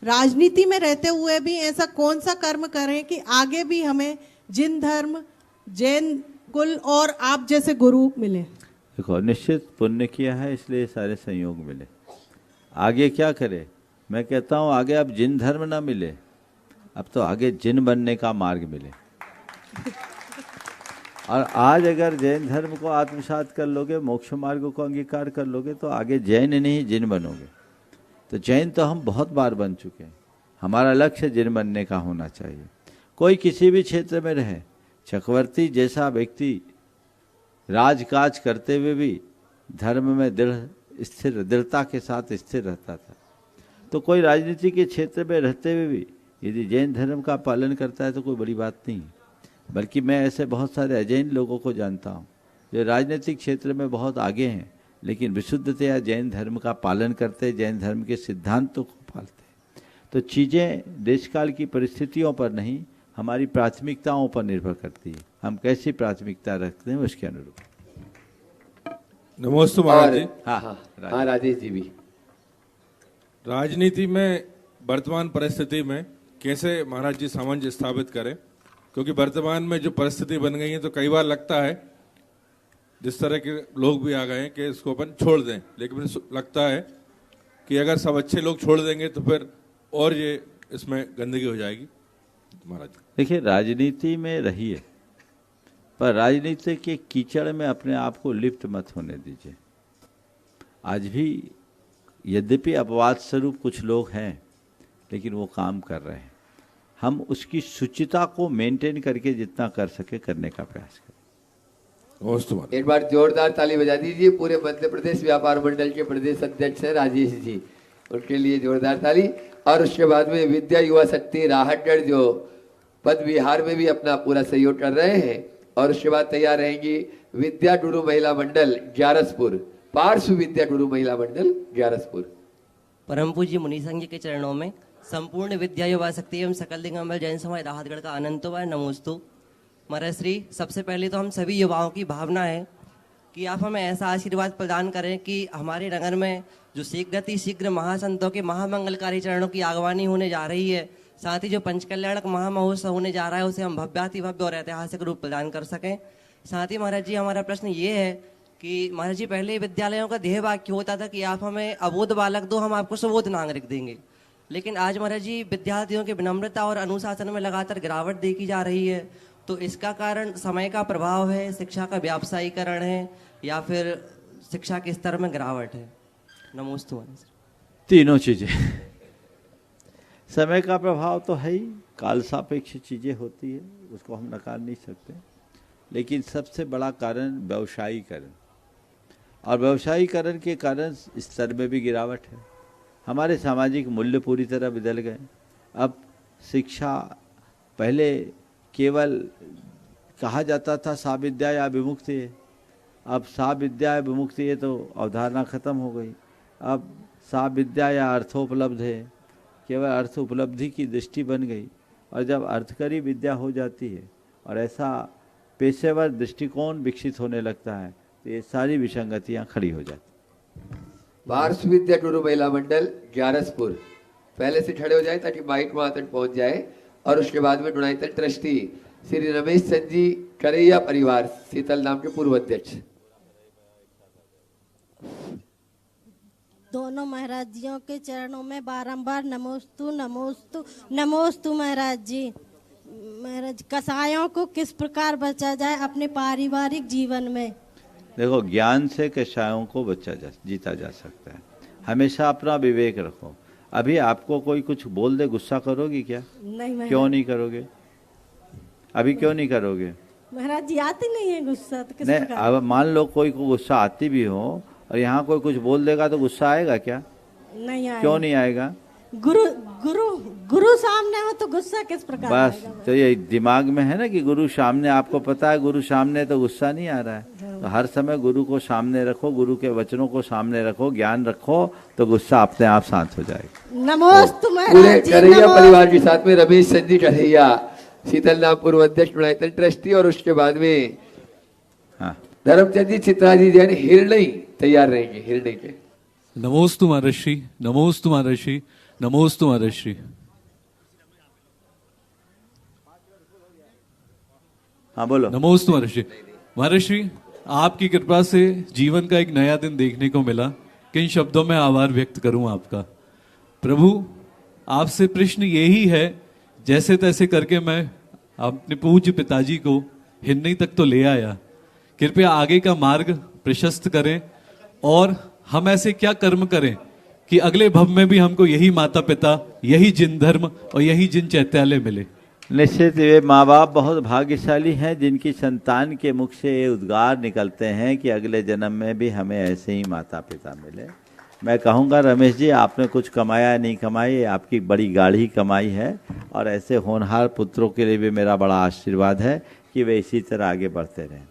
Speaker 15: राजनीति में रहते हुए भी ऐसा कौन सा कर्म करें कि आगे भी हमें जिन धर्म, जैन कुल और आप जैसे गुरु मिले?
Speaker 1: देखो, निश्चित पुण्य किया है इसलिए सारे संयोग मिले। आगे क्या करे? मैं कहता हूँ आगे अब जिन धर्म ना मिले, अब तो आगे जिन बनने का मार्ग मिले। और आज अगर जैन धर्म को आत्मसात कर लोगे, मोक्ष मार्ग को अंगीकार कर लोगे, तो आगे जैन नहीं जिन बनोगे। तो जैन तो हम बहुत बार बन चुके हैं, हमारा लक्ष्य जिन बनने का होना चाहिए। कोई किसी भी क्षेत्र में रहे, चक्रवर्ती जैसा व्यक्ति राजकाज करते हुए भी धर्म में दृढ़ता के साथ स्थिर रहता था। तो कोई राजनीति के क्षेत्र में रहते हुए भी यदि जैन धर्म का पालन करता है तो कोई बड़ी बात नहीं। बल्कि मैं ऐसे बहुत सारे अजैन लोगों को जानता हूँ जो राजनीतिक क्षेत्र में बहुत आगे हैं, लेकिन विशुद्धतया जैन धर्म का पालन करते, जैन धर्म के सिद्धांतों को पालते। तो चीज़ें देशकाल की परिस्थितियों पर नहीं, हमारी प्राथमिकताओं पर निर्भर करती है। हम कैसी प्राथमिकता रखते हैं उसके अनुरूप।
Speaker 16: नमोस्तु महाराज जी।
Speaker 3: हाँ राजेश जी भी।
Speaker 16: राजनीति में वर्तमान परिस्थिति में कैसे महाराज जी सामंजस्य स्थापित करें, क्योंकि वर्तमान में जो परिस्थिति बन गई है तो कई बार लगता है जिस तरह के लोग भी आ गए हैं कि इसको अपन छोड़ दें, लेकिन लगता है कि अगर सब अच्छे लोग छोड़ देंगे तो फिर और ये इसमें गंदगी हो जाएगी। महाराज
Speaker 1: देखिए, राजनीति में रहिए, पर राजनीति के कीचड़ में अपने आप को लिप्त मत होने दीजिए। आज भी यद्यपि अपवाद स्वरूप कुछ लोग हैं, लेकिन वो काम कर रहे हैं। हम उसकी शुचिता को मेंटेन करके जितना कर सके करने का प्रयास करें।
Speaker 3: एक बार जोरदार ताली बजा दीजिए। पूरे मध्य प्रदेश व्यापार मंडल के प्रदेश अध्यक्ष हैं राजेश जी, उनके लिए जोरदार ताली। और उसके बाद में विद्या युवा शक्ति राहतगढ़ जो पद विहार में भी अपना पूरा सहयोग कर रहे हैं। और उसके बाद तैयार रहेंगी विद्या गुरु महिला मंडल ग्यारसपुर, पार्श्व विद्या गुरु महिला मंडल ग्यारसपुर।
Speaker 17: परम पूज्य मुनि संघ जी के चरणों में संपूर्ण विद्या युवा शक्ति एवं सकल दिगंबर जैन समाज राहतगढ़ का अनंतवार नमोस्तु। महाराज श्री, सबसे पहले तो हम सभी युवाओं की भावना है कि आप हमें ऐसा आशीर्वाद प्रदान करें कि हमारे नगर में जो शीघ्र महासंतों के महामंगलकारी चरणों की आगवानी होने जा रही है, साथ ही जो पंचकल्याणक महामहोत्सव होने जा रहा है उसे हम भव्यातिभव्य और ऐतिहासिक रूप प्रदान कर सकें। साथ ही महाराज जी, हमारा प्रश्न ये है कि महाराज जी, पहले विद्यालयों का ध्येय वाक्य होता था कि आप हमें अबोध बालक दो, हम आपको सुबोध नागरिक देंगे। लेकिन आज महाराज जी, विद्यार्थियों की विनम्रता और अनुशासन में लगातार गिरावट देखी जा रही है, तो इसका कारण समय का प्रभाव है, शिक्षा का व्यावसायीकरण है, या फिर शिक्षा के स्तर में गिरावट है? नमोस्तु।
Speaker 1: तीनों चीजें। समय का प्रभाव तो है ही, काल सापेक्ष चीजें होती है, उसको हम नकार नहीं सकते। लेकिन सबसे बड़ा कारण व्यवसायीकरण, और व्यवसायीकरण के कारण स्तर में भी गिरावट है। हमारे सामाजिक मूल्य पूरी तरह बदल गए। अब शिक्षा, पहले केवल कहा जाता था सा विद्या या विमुक्ति है, अब सा विद्या या विमुक्ति है तो अवधारणा खत्म हो गई। अब सा विद्या या अर्थोपलब्ध है, केवल अर्थ उपलब्धि की दृष्टि बन गई। और जब अर्थकरी विद्या हो जाती है और ऐसा पेशेवर दृष्टिकोण विकसित होने लगता है, तो ये सारी विसंगतियां खड़ी हो जाती।
Speaker 3: पार्श्व विद्या गुरु महिला मंडल ग्यारसपुर, पहले से खड़े हो जाए ताकि माइक वहां तक पहुंच जाए। और उसके बाद में गुणायतन ट्रस्टी श्री रमेश चंद जी करैया परिवार शीतल नाम के पूर्व अध्यक्ष।
Speaker 7: दोनों महाराज जियों के चरणों में बारंबार नमोस्तु नमोस्तु नमोस्तु। महाराज जी, महाराज, कसायों को किस प्रकार बचा जाए अपने पारिवारिक जीवन में?
Speaker 1: देखो, ज्ञान से कसायों को जीता जा सकता है। हमेशा अपना विवेक रखो। अभी आपको कोई कुछ बोल दे, गुस्सा करोगी क्या?
Speaker 7: नहीं।
Speaker 1: क्यों नहीं करोगे? अभी क्यों नहीं करोगे?
Speaker 7: महाराज जी, आती नहीं है गुस्सा तो किस
Speaker 1: नहीं,
Speaker 7: प्रकार?
Speaker 1: अब मान लो कोई को गुस्सा आती भी हो और यहाँ कोई कुछ बोल देगा तो गुस्सा आएगा क्या?
Speaker 7: नहीं आएगा।
Speaker 1: क्यों नहीं आएगा?
Speaker 7: गुरु गुरु गुरु सामने हो तो गुस्सा किस प्रकार
Speaker 1: बस
Speaker 7: आएगा?
Speaker 1: तो ये दिमाग में है ना कि गुरु सामने, आपको पता है गुरु सामने, तो गुस्सा नहीं आ रहा है। तो हर समय गुरु को सामने रखो, गुरु के वचनों को सामने रखो, ज्ञान रखो, तो गुस्सा अपने आप शांत हो जाएगा।
Speaker 7: नमोस्तु
Speaker 3: पूरे
Speaker 7: महाराज जी।
Speaker 3: करैया परिवार के साथ में रमेश चंद जी करैया शीतल नाम पूर्व अध्यक्ष गुणायतन ट्रस्टी। और उसके बाद में धर्मचंद जी चित्रा जी जैन हिरणी तैयार रहेंगे, हिरणी के।
Speaker 18: नमोस्तु महर्षि, नमोस्तु महर्षि, नमोस्तु महर्षि।
Speaker 1: हाँ बोलो।
Speaker 18: नमोस्तु महर्षि। महर्षि, आपकी कृपा से जीवन का एक नया दिन देखने को मिला। किन शब्दों में आभार व्यक्त करूं आपका। प्रभु, आपसे प्रश्न यही है, जैसे तैसे करके मैं अपने पूज्य पिताजी को हिरनी तक तो ले आया, कृपया आगे का मार्ग प्रशस्त करें और हम ऐसे क्या कर्म करें कि अगले भव में भी हमको यही माता पिता, यही जिन धर्म और यही जिन चैत्यालय मिले।
Speaker 1: निश्चित ये माँ बाप बहुत भाग्यशाली हैं जिनकी संतान के मुख से ये उद्गार निकलते हैं कि अगले जन्म में भी हमें ऐसे ही माता पिता मिले। मैं कहूँगा रमेश जी, आपने कुछ कमाया नहीं कमाई, आपकी बड़ी गाढ़ी कमाई है। और ऐसे होनहार पुत्रों के लिए भी मेरा बड़ा आशीर्वाद है कि वे इसी तरह आगे बढ़ते रहें।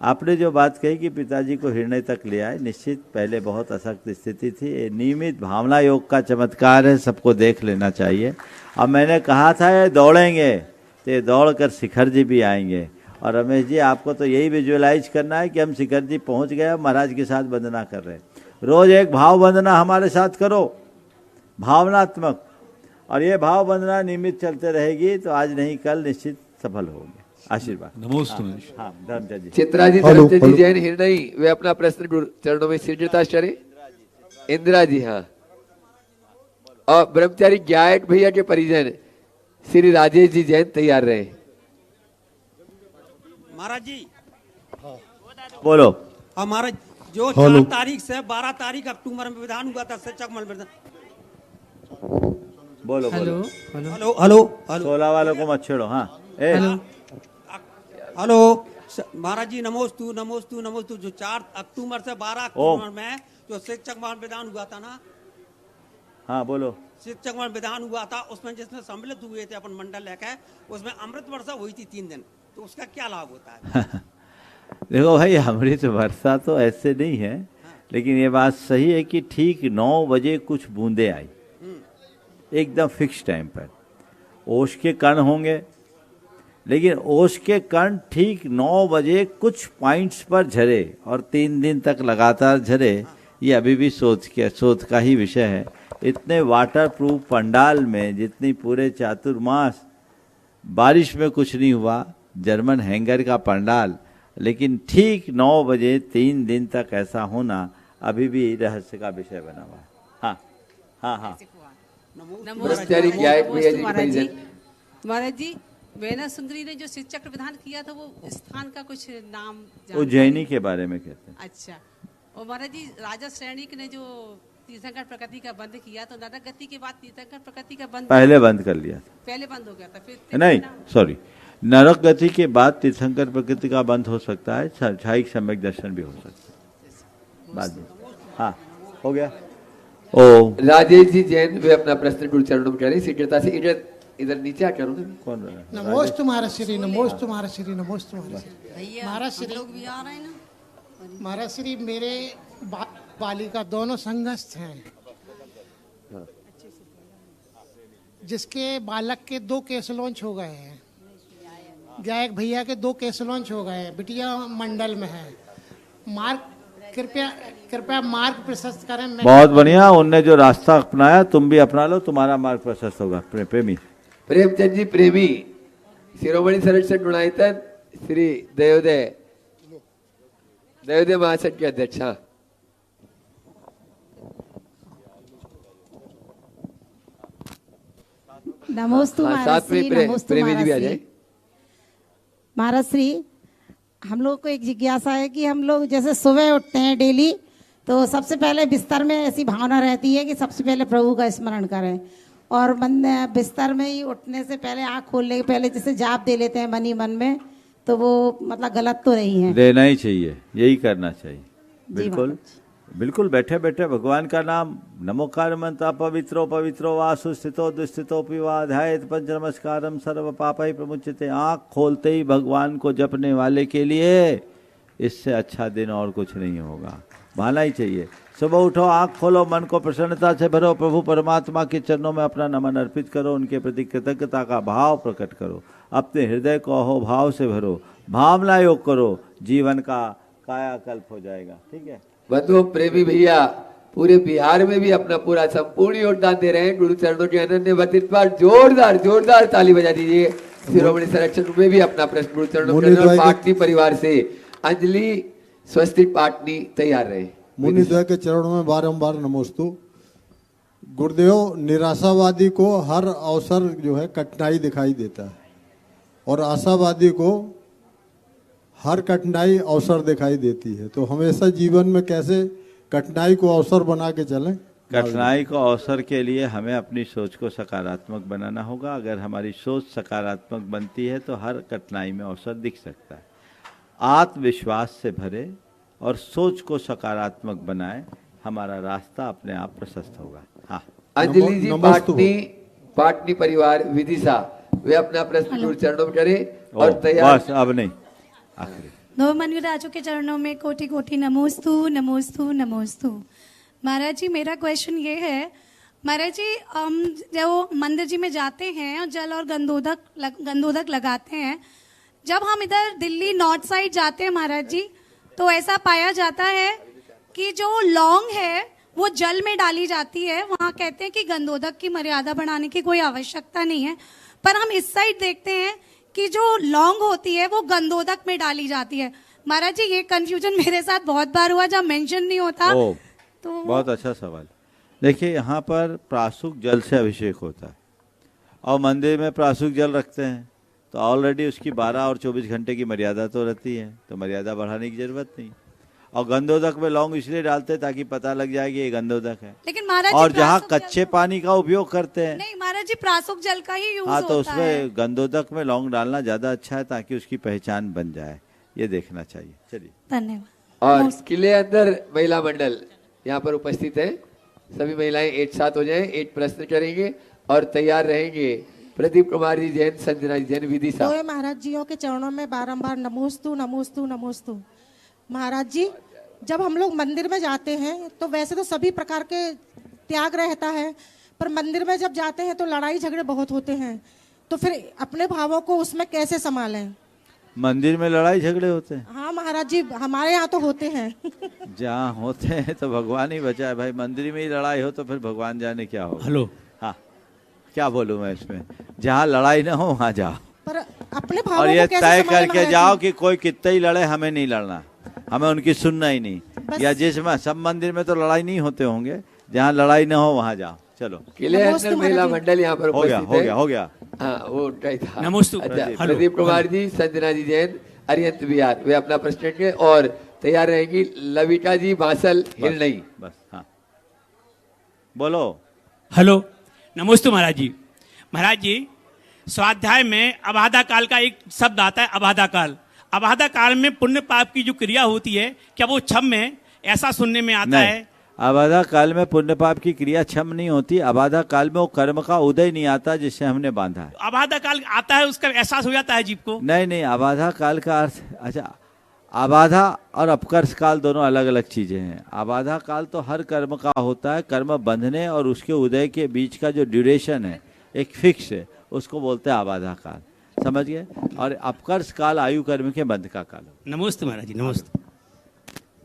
Speaker 1: आपने जो बात कही कि पिताजी को हिरणी तक ले आए, निश्चित पहले बहुत असक्त स्थिति थी। ये नियमित भावना योग का चमत्कार है, सबको देख लेना चाहिए। अब मैंने कहा था ये दौड़ेंगे तो ये दौड़ कर शिखर जी भी आएंगे। और रमेश जी, आपको तो यही विजुअलाइज करना है कि हम शिखर जी पहुंच गए, महाराज के साथ वंदना कर रहे हैं। रोज एक भाव वंदना हमारे साथ करो, भावनात्मक। और ये भाव बंधना नियमित चलते रहेगी तो आज नहीं कल निश्चित सफल होंगे। आशीर्वाद।
Speaker 18: नमोस्तु।
Speaker 1: हाँ धर्मचंद जी।
Speaker 3: चित्रा जी, धर्मचंद जी जैन हिरनई, वे अपना प्रश्न गुरु चरणों में शीघ्रता से करें। इंदिरा जी, हाँ। और ब्रह्मचारी गायक भैया के परिजन श्री राजेश जी जैन तैयार रहे।
Speaker 19: महाराज जी
Speaker 1: बोलो।
Speaker 19: हमारा जो 4 तारीख से 12 तारीख अक्टूबर में विधान हुआ था शिक्षक मंडल।
Speaker 1: बोलो
Speaker 19: हेलो
Speaker 1: बोलो।
Speaker 19: हेलो हेलो हेलो
Speaker 1: 16 वालों को मत छेड़ो। हाँ
Speaker 19: हेलो महाराज जी, नमोस्तु नमोस्तु नमोस्तु। जो 4 अक्टूबर से 12 अक्टूबर में जो शिक्षक विधान हुआ था ना,
Speaker 1: हाँ बोलो।
Speaker 19: शिक्षक विधान हुआ था, उसमें जिसमें सम्मिलित हुए थे अपन मंडल लेकर, उसमें अमृत वर्षा हुई थी 3 दिन, तो उसका क्या लाभ होता है?
Speaker 1: देखो भाई, अमृत वर्षा तो ऐसे नहीं है, लेकिन ये बात सही है कि ठीक 9 बजे कुछ बूंदे आई एकदम फिक्स टाइम पर। ओश के कण होंगे, लेकिन ओश के कण ठीक 9 बजे कुछ पॉइंट्स पर झरे और 3 दिन तक लगातार झरे। ये अभी भी शोध का ही विषय है। इतने वाटर प्रूफ पंडाल में जितनी पूरे चातुर्मास बारिश में कुछ नहीं हुआ, जर्मन हैंगर का पंडाल, लेकिन ठीक 9 बजे 3 दिन तक ऐसा होना अभी भी रहस्य का विषय बना हुआ है। हाँ हाँ हाँ।
Speaker 20: महाराज जी, वेना सुंदरी ने जो शिक्षक विधान किया था, वो स्थान का कुछ नाम
Speaker 1: उज्जैनी के बारे में कहते हैं।
Speaker 20: अच्छा। और महाराज जी, राजा श्रेणिक ने जो तीर्थंकर प्रकृति का बंद किया, तो नरक गति के बाद तीर्थंकर प्रकृति का बंद
Speaker 1: पहले बंद कर लिया था।
Speaker 20: पहले बंद हो गया था, फिर
Speaker 1: नहीं सॉरी, नरक गति के बाद तीर्थंकर प्रकृति का बंद हो सकता है, छाइक सम्यक दर्शन भी हो सकता है बाद में। हाँ हो गया। ओ
Speaker 3: राजेश जी जैन, वे अपना प्रश्न गुरु चरणों में करें शीघ्रता से। इधर नीचे आ करो।
Speaker 1: कौन
Speaker 21: नमोस्तु महाराज श्री, नमोस्तु महाराज श्री, नमोस्तु महाराज श्री। महाराज श्री
Speaker 20: लोग भी आ रहे हैं ना।
Speaker 21: महाराज श्री, मेरे बालिका दोनों संघस्थ हैं, जिसके बालक के 2 केस लॉन्च हो गए हैं। गायक भैया के 2 केस लॉन्च हो गए हैं, बिटिया मंडल में है। मार्ग कृपया मार्ग प्रशस्त करें।
Speaker 1: बहुत बढ़िया, उनने जो रास्ता अपनाया तुम भी अपना लो, तुम्हारा मार्ग प्रशस्त होगा। प्रेमी
Speaker 3: प्रेमचंद जी प्रेमी, शिरोमणि संरक्षक गुणायतन श्री दयोदय महासंघ के अध्यक्ष।
Speaker 22: नमोस्तु महाराज श्री, नमोस्तु महाराज श्री। महाराज श्री, हम लोग को एक जिज्ञासा है कि हम लोग जैसे सुबह उठते हैं डेली, तो सबसे पहले बिस्तर में ऐसी भावना रहती है कि सबसे पहले प्रभु का स्मरण करें, और बिस्तर में ही उठने से पहले, आँख खोलने के पहले जैसे जाप दे लेते हैं मन ही मन में, तो वो मतलब गलत तो नहीं है?
Speaker 1: देना ही चाहिए, यही करना चाहिए। बिल्कुल बिल्कुल। बैठे बैठे भगवान का नाम, नमोकार मंत्र, पवित्रो पवित्रो वा सुस्थितो दुस्थितोपि वा ध्यायेत पंच नमस्कारम सर्व पापै प्रमुच्यते। आँख खोलते ही भगवान को जपने वाले के लिए इससे अच्छा दिन और कुछ नहीं होगा। भाना ही चाहिए। सुबह उठो, आँख खोलो, मन को प्रसन्नता से भरो, प्रभु परमात्मा के चरणों में अपना नमन अर्पित करो, उनके प्रति कृतज्ञता का भाव प्रकट करो, अपने हृदय को अहोभाव से भरो, भावना योग करो, जीवन का कायाकल्प हो जाएगा। ठीक है।
Speaker 3: बंधु प्रेमी भैया पूरे बिहार में भी अपना पूरा संपूर्ण योगदान दे रहे हैं। गुरु चरणों के अनन्य वंदित पर जोरदार ताली बजा दीजिए। शिरोमणि संरक्षक में भी अपना प्रश्न गुरु चरणों के पाटनी परिवार से अंजलि स्वस्तिक पाटनी तैयार रहे।
Speaker 23: मुनिद्वय के चरणों में बारंबार नमोस्तु। गुरुदेव, निराशावादी को हर अवसर जो है कठिनाई दिखाई देता है, और आशावादी को हर कठिनाई अवसर दिखाई देती है। तो हमेशा जीवन में कैसे कठिनाई को अवसर बना के चलें?
Speaker 1: कठिनाई को अवसर के लिए हमें अपनी सोच को सकारात्मक बनाना होगा। अगर हमारी सोच सकारात्मक बनती है तो हर कठिनाई में अवसर दिख सकता है। आत्मविश्वास से भरे और सोच को सकारात्मक बनाए, हमारा रास्ता अपने आप प्रशस्त होगा। हाँ
Speaker 3: अंजलि जी पाटनी परिवार विदिशा, वे अपना प्रश्न गुरु चरणों में करें और तैयार।
Speaker 1: अब नहीं,
Speaker 24: नव मनविराजों के चरणों में कोटि कोटि नमोस्तु नमोस्तु नमोस्तु। महाराज जी, मेरा क्वेश्चन ये है, महाराज जी, हम जब मंदिर जी में जाते हैं और जल और गंधोदक लगाते हैं, जब हम इधर दिल्ली नॉर्थ साइड जाते हैं महाराज जी, तो ऐसा पाया जाता है कि जो लौंग है वो जल में डाली जाती है। वहाँ कहते हैं कि गंधोदक की मर्यादा बढ़ाने की कोई आवश्यकता नहीं है, पर हम इस साइड देखते हैं कि जो लौंग होती है वो गंधोदक में डाली जाती है। महाराज जी ये कंफ्यूजन मेरे साथ बहुत बार हुआ जब मेंशन नहीं होता। तो
Speaker 1: बहुत अच्छा सवाल। देखिए यहाँ पर प्रासुक जल से अभिषेक होता है और मंदिर में प्रासुक जल रखते हैं, तो ऑलरेडी उसकी 12 और 24 घंटे की मर्यादा तो रहती है, तो मर्यादा बढ़ाने की जरूरत नहीं। और गंधोदक में लौंग इसलिए डालते हैं ताकि पता लग जाए कि ये गंधोदक है।
Speaker 24: लेकिन महाराज
Speaker 1: और जहाँ कच्चे पानी का उपयोग करते हैं,
Speaker 24: नहीं महाराज जी प्रासुक जल का ही यूज
Speaker 1: हाँ, तो
Speaker 24: होता है।
Speaker 1: उसमें गंधोदक में लौंग डालना ज्यादा अच्छा है ताकि उसकी पहचान बन जाए, ये देखना चाहिए। चलिए
Speaker 24: धन्यवाद।
Speaker 3: और किले अंदर महिला मंडल यहाँ पर उपस्थित है, सभी महिलाएं एक साथ हो जाएं, एक प्रश्न करेंगे और तैयार रहेंगे। प्रदीप कुमार जी जैन, संजना जी जैन, विदिशा।
Speaker 15: तो महाराज जियों के चरणों में बारंबार नमोस्तु नमोस्तु नमोस्तु। महाराज जी जब हम लोग मंदिर में जाते हैं तो वैसे तो सभी प्रकार के त्याग रहता है, पर मंदिर में जब जाते हैं तो लड़ाई झगड़े बहुत होते हैं, तो फिर अपने भावों को उसमें कैसे संभालें?
Speaker 1: मंदिर में लड़ाई झगड़े होते हैं?
Speaker 15: हाँ महाराज जी हमारे यहाँ तो होते हैं।
Speaker 1: जहाँ होते हैं तो भगवान ही बचाए भाई, मंदिर में ही लड़ाई हो तो फिर भगवान जाने क्या हो।
Speaker 10: हेलो,
Speaker 1: हाँ क्या बोलूं मैं इसमें, जहाँ लड़ाई ना हो वहाँ जाओ,
Speaker 15: पर अपने
Speaker 1: और
Speaker 15: भावों
Speaker 1: ये
Speaker 15: को कैसे
Speaker 1: तय
Speaker 15: संभालें
Speaker 1: करके
Speaker 15: महाराज
Speaker 1: जाओ
Speaker 15: जी?
Speaker 1: कि कोई कितना ही लड़े हमें नहीं लड़ना, हमें उनकी सुनना ही नहीं। या जिसमें सब मंदिर में तो लड़ाई नहीं होते होंगे, जहाँ लड़ाई ना हो वहाँ जाओ। चलो
Speaker 3: किले अंदर महिला मंडल यहाँ पर
Speaker 1: हो गया,
Speaker 3: उपस्थित
Speaker 1: हो
Speaker 3: है।
Speaker 1: गया, हो गया।
Speaker 3: हाँ वो उठा ही था।
Speaker 10: नमोस्तु।
Speaker 3: अच्छा,
Speaker 10: हेलो।
Speaker 3: प्रदीप कुमार जी, संजना जी जैन, अरियंत बिहार, वे अपना प्रश्न रखेंगे और तैयार रहेंगी लविका जी बांसल हिरनई।
Speaker 1: बस हाँ बोलो।
Speaker 10: हेलो, नमोस्तु महाराज जी। महाराज जी स्वाध्याय में अबाधा काल का एक शब्द आता है, अबाधा काल। अबाधा काल में पुण्य पाप की जो क्रिया होती है, क्या वो क्षम है? ऐसा सुनने में आता है।
Speaker 1: अबाधा काल में पुण्य पाप की क्रिया क्षम नहीं होती। अबाधा काल में वो कर्म का उदय नहीं आता जिससे हमने बांधा है।
Speaker 10: अबाधा काल आता है, उसका एहसास हो जाता है जीव को।
Speaker 1: नहीं नहीं, अबाधा काल का अर्थ, अच्छा अबाधा और अपकर्ष काल दोनों अलग अलग चीजें हैं। अबाधा काल तो हर कर्म का होता है, कर्म बंधने और उसके उदय के बीच का जो ड्यूरेशन है एक फिक्स है, उसको बोलते हैं अबाधा काल, समझ गए। और अपकर्ष काल आयु कर्म के बंध का काल।
Speaker 10: नमस्ते महाराज जी, नमस्ते।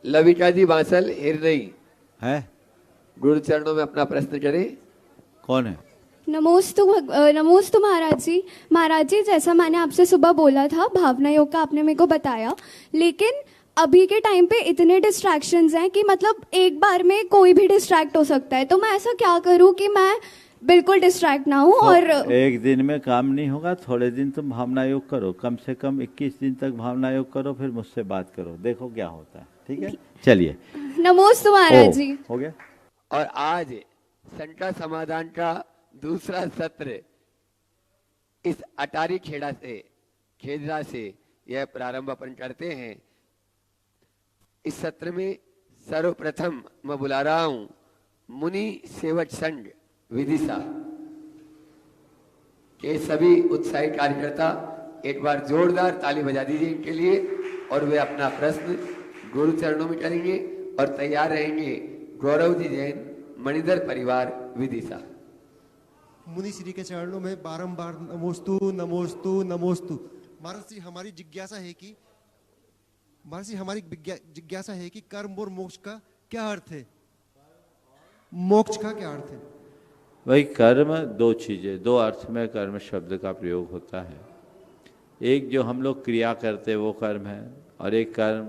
Speaker 3: लविका जी बांसल हिरनई
Speaker 1: है,
Speaker 3: गुरु चरणों में अपना प्रश्न करें।
Speaker 1: कौन है?
Speaker 12: नमोस्तु महाराज जी। महाराज जी जैसा मैंने आपसे सुबह बोला था, भावना योग का आपने मेरे को बताया, लेकिन अभी के टाइम पे इतने डिस्ट्रैक्शंस हैं कि मतलब एक बार में कोई भी डिस्ट्रैक्ट हो सकता है, तो मैं ऐसा क्या करूं कि मैं बिल्कुल डिस्ट्रैक्ट ना हूं। और
Speaker 1: एक दिन में काम नहीं होगा, थोड़े दिन तुम भावना योग करो, कम से कम 21 दिन तक भावना योग करो, फिर मुझसे बात करो, देखो क्या होता है। ठीक है, चलिए।
Speaker 12: नमोस्तु महाराज जी।
Speaker 1: हो गया।
Speaker 3: और आज शंका समाधान का दूसरा सत्र इस अटारी खेजरा से यह प्रारंभ अपन करते हैं। इस सत्र में सर्वप्रथम मैं बुला रहा हूं मुनि सेवक संघ विदिशा के सभी उत्साही कार्यकर्ता, एक बार जोरदार ताली बजा दीजिए इनके लिए। और वे अपना प्रश्न गुरु चरणों में करेंगे और तैयार रहेंगे गौरव जी जैन, मणिधर परिवार, विदिशा।
Speaker 2: मुनि श्री के चरणों में बारंबार नमोस्तु नमोस्तु नमोस्तु। महाराज जी हमारी जिज्ञासा है कि कर्म और मोक्ष का क्या अर्थ है? मोक्ष का क्या अर्थ है?
Speaker 1: वही कर्म दो चीजें, दो अर्थ में कर्म शब्द का प्रयोग होता है। एक जो हम लोग क्रिया करते हैं वो कर्म है, और एक कर्म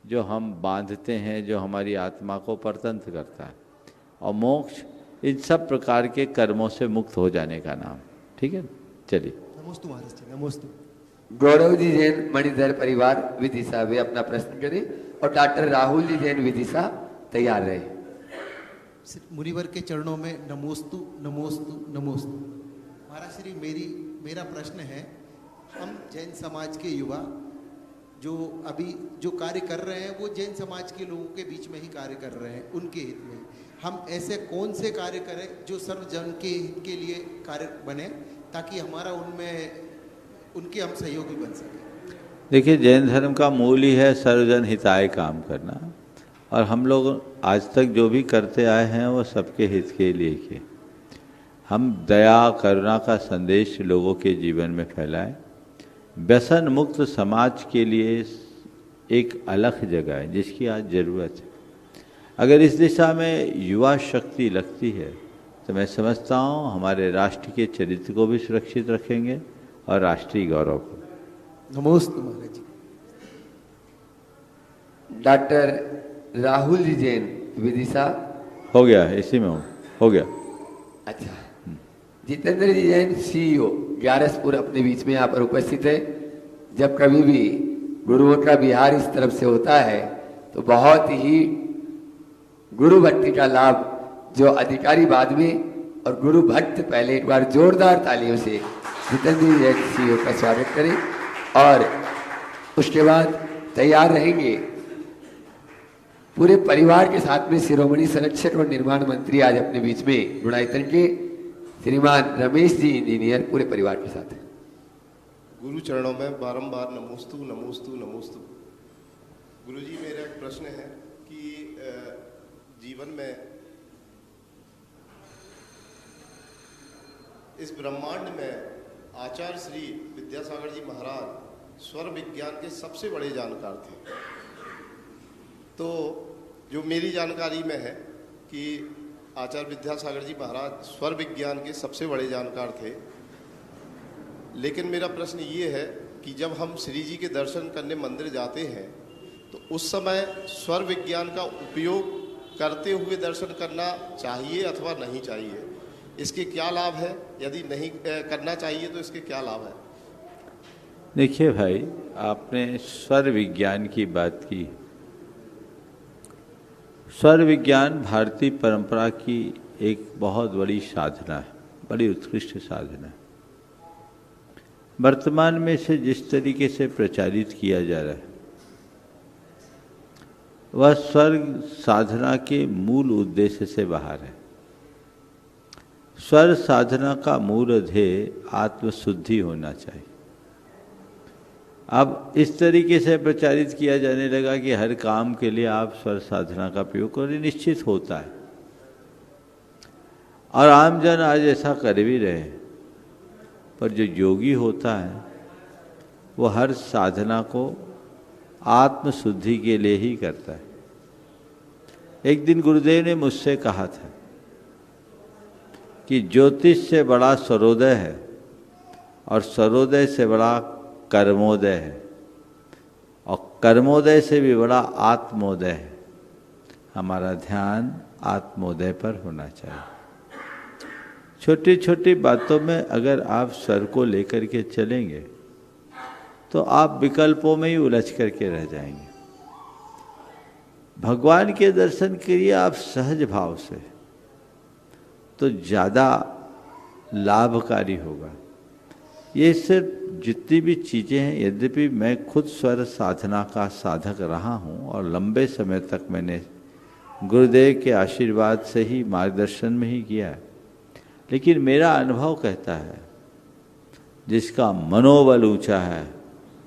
Speaker 1: जो हम बांधते हैं, जो हमारी आत्मा को परतंत्र करता है। और मोक्ष इन सब प्रकार के कर्मों से मुक्त हो जाने का नाम। ठीक है, चलिए।
Speaker 2: नमोस्तु महाराज जी, नमोस्तु।
Speaker 3: गौरव जी जैन, मणिधर परिवार, विदिशा, वे अपना प्रश्न करें। और डॉक्टर राहुल जी जैन, विदिशा, तैयार रहे।
Speaker 2: मुनिवर के चरणों में नमोस्तु नमोस्तु नमोस्तु। महाराज श्री मेरा प्रश्न है, हम जैन समाज के युवा जो अभी जो कार्य कर रहे हैं वो जैन समाज के लोगों के बीच में ही कार्य कर रहे हैं, उनके हित में हम ऐसे कौन से कार्य करें जो सर्वजन के हित के लिए कार्य बने, ताकि हमारा उनके हम सहयोगी बन सके।
Speaker 1: देखिए, जैन धर्म का मूल ही है सर्वजन हिताय काम करना, और हम लोग आज तक जो भी करते आए हैं वो सबके हित के लिए किए। हम दया करुणा का संदेश लोगों के जीवन में फैलाएं। व्यसन मुक्त समाज के लिए एक अलग जगह है जिसकी आज ज़रूरत है। अगर इस दिशा में युवा शक्ति लगती है तो मैं समझता हूँ हमारे राष्ट्र के चरित्र को भी सुरक्षित रखेंगे और राष्ट्रीय गौरव को।
Speaker 2: नमोस्तु महाराज जी।
Speaker 3: डॉक्टर राहुल जी जैन विदिशा
Speaker 1: हो गया, इसी में हो गया।
Speaker 3: अच्छा, जितेंद्र जी जैन CEO ग्यारसपुर अपने बीच में यहाँ पर उपस्थित है। जब कभी भी गुरुओं का विहार इस तरफ से होता है तो बहुत ही गुरु भक्ति का लाभ जो अधिकारी बाद में और गुरु भक्त पहले, एक बार जोरदार तालियों से जितेंद्र जी जैन CEO का स्वागत करें। और उसके बाद तैयार रहेंगे पूरे परिवार के साथ में शिरोमणि संरक्षक और निर्माण मंत्री आज अपने बीच में गुणायतन के श्रीमान रमेश जी इंजीनियर पूरे परिवार के साथ।
Speaker 4: गुरु चरणों में बारंबार नमोस्तु नमोस्तु नमोस्तु। गुरु जी, मेरा एक प्रश्न है कि जीवन में इस ब्रह्मांड में आचार्य श्री विद्यासागर जी महाराज स्वर विज्ञान के सबसे बड़े जानकार थे। तो जो मेरी जानकारी में है कि आचार्य विद्यासागर जी महाराज स्वर विज्ञान के सबसे बड़े जानकार थे। लेकिन मेरा प्रश्न ये है कि जब हम श्री जी के दर्शन करने मंदिर जाते हैं तो उस समय स्वर विज्ञान का उपयोग करते हुए दर्शन करना चाहिए अथवा नहीं चाहिए? इसके क्या लाभ है? यदि नहीं करना चाहिए तो इसके क्या लाभ है?
Speaker 1: देखिए भाई, आपने स्वर विज्ञान की बात की। स्वर विज्ञान भारतीय परंपरा की एक बहुत बड़ी साधना है, बड़ी उत्कृष्ट साधना है। वर्तमान में इसे जिस तरीके से प्रचारित किया जा रहा है वह स्वर साधना के मूल उद्देश्य से बाहर है। स्वर साधना का मूल ध्येय आत्मशुद्धि होना चाहिए। अब इस तरीके से प्रचारित किया जाने लगा कि हर काम के लिए आप स्वर साधना का प्रयोग करें, निश्चित होता है और आमजन आज ऐसा कर भी रहे हैं। पर जो योगी होता है वो हर साधना को आत्मशुद्धि के लिए ही करता है। एक दिन गुरुदेव ने मुझसे कहा था कि ज्योतिष से बड़ा सर्वोदय है और सर्वोदय से बड़ा कर्मोदय है और कर्मोदय से भी बड़ा आत्मोदय है। हमारा ध्यान आत्मोदय पर होना चाहिए। छोटी छोटी बातों में अगर आप स्वर को लेकर के चलेंगे तो आप विकल्पों में ही उलझ करके रह जाएंगे। भगवान के दर्शन करिए आप सहज भाव से तो ज़्यादा लाभकारी होगा। ये सिर्फ जितनी भी चीज़ें हैं, यद्यपि मैं खुद स्वर साधना का साधक रहा हूँ और लंबे समय तक मैंने गुरुदेव के आशीर्वाद से ही मार्गदर्शन में ही किया है, लेकिन मेरा अनुभव कहता है जिसका मनोबल ऊंचा है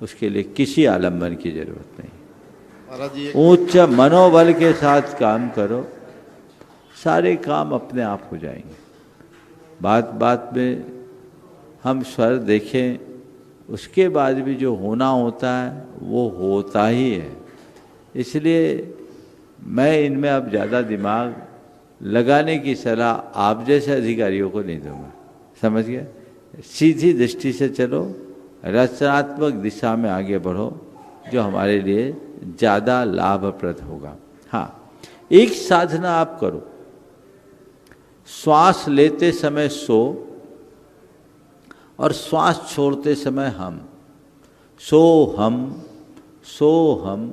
Speaker 1: उसके लिए किसी आलम्बन की जरूरत नहीं। उच्च मनोबल के साथ काम करो, सारे काम अपने आप हो जाएंगे। बात बात में हम स्वर देखें, उसके बाद भी जो होना होता है वो होता ही है। इसलिए मैं इनमें अब ज़्यादा दिमाग लगाने की सलाह आप जैसे अधिकारियों को नहीं दूंगा। समझ गए? सीधी दृष्टि से चलो, रचनात्मक दिशा में आगे बढ़ो, जो हमारे लिए ज़्यादा लाभप्रद होगा। हाँ, एक साधना आप करो, श्वास लेते समय सो और श्वास छोड़ते समय हम। सो हम सो हम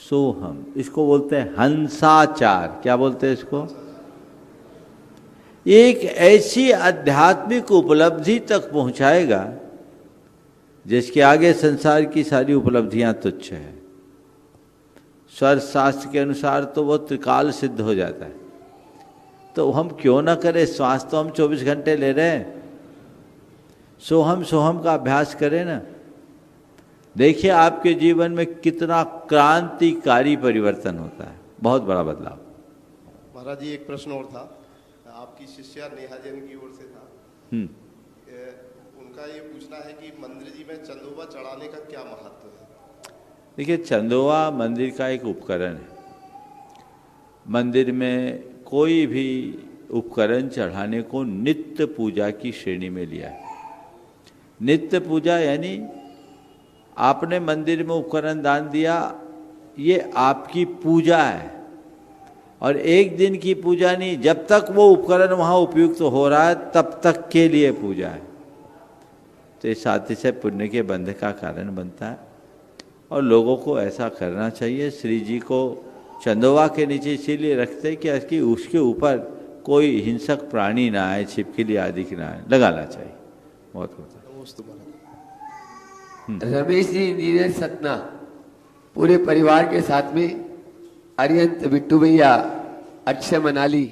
Speaker 1: सो हम, इसको बोलते हैं हंसाचार। क्या बोलते हैं इसको? एक ऐसी आध्यात्मिक उपलब्धि तक पहुंचाएगा जिसके आगे संसार की सारी उपलब्धियां तुच्छ है। स्वर शास्त्र के अनुसार तो वो त्रिकाल सिद्ध हो जाता है। तो हम क्यों ना करें? श्वास तो हम 24 घंटे ले रहे हैं, सोहम का अभ्यास करें ना। देखिए आपके जीवन में कितना क्रांतिकारी परिवर्तन होता है, बहुत बड़ा बदलाव।
Speaker 4: महाराज जी, एक प्रश्न और था। आपकी शिष्या नेहा जैन की ओर से था। उनका ये पूछना है कि मंदिर जी में चंदोबा चढ़ाने का क्या महत्व है?
Speaker 1: देखिए, चंदोबा मंदिर का एक उपकरण है। मंदिर में कोई भी उपकरण चढ़ाने को नित्य पूजा की श्रेणी में लिया है। नित्य पूजा यानी आपने मंदिर में उपकरण दान दिया, ये आपकी पूजा है, और एक दिन की पूजा नहीं, जब तक वो उपकरण वहाँ उपयुक्त हो रहा है तब तक के लिए पूजा है। तो इस अतिशय पुण्य के बंध का कारण बनता है और लोगों को ऐसा करना चाहिए। श्री जी को चंदोवा के नीचे इसीलिए रखते कि उसके ऊपर कोई हिंसक प्राणी ना आए, छिपकली आदि की ना आए, लगाना चाहिए। बहुत
Speaker 3: रमेश जी इंजीनियर सतना पूरे परिवार के साथ में, अरियंत बिट्टू भैया, अक्षय मनाली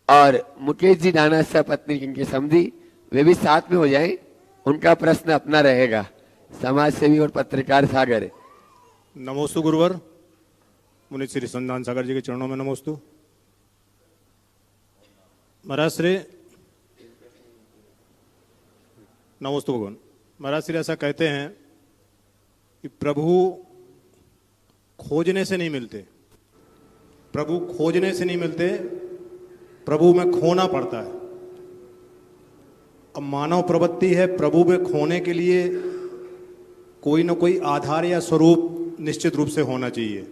Speaker 3: और मुकेश जी डाना पत्नी जिनके समधी, वे भी साथ में हो जाएं। उनका प्रश्न अपना रहेगा। समाज सेवी और पत्रकार सागर।
Speaker 5: नमोस्तु गुरुवर, मुनि श्री संदान सागर जी के चरणों में नमोस्तु। महाराज श्री नमोस्तु भगवान। महाराज श्री ऐसा कहते हैं कि प्रभु खोजने से नहीं मिलते, प्रभु खोजने से नहीं मिलते, प्रभु में खोना पड़ता है। अब मानव प्रवृत्ति है, प्रभु में खोने के लिए कोई न कोई आधार या स्वरूप निश्चित रूप से होना चाहिए।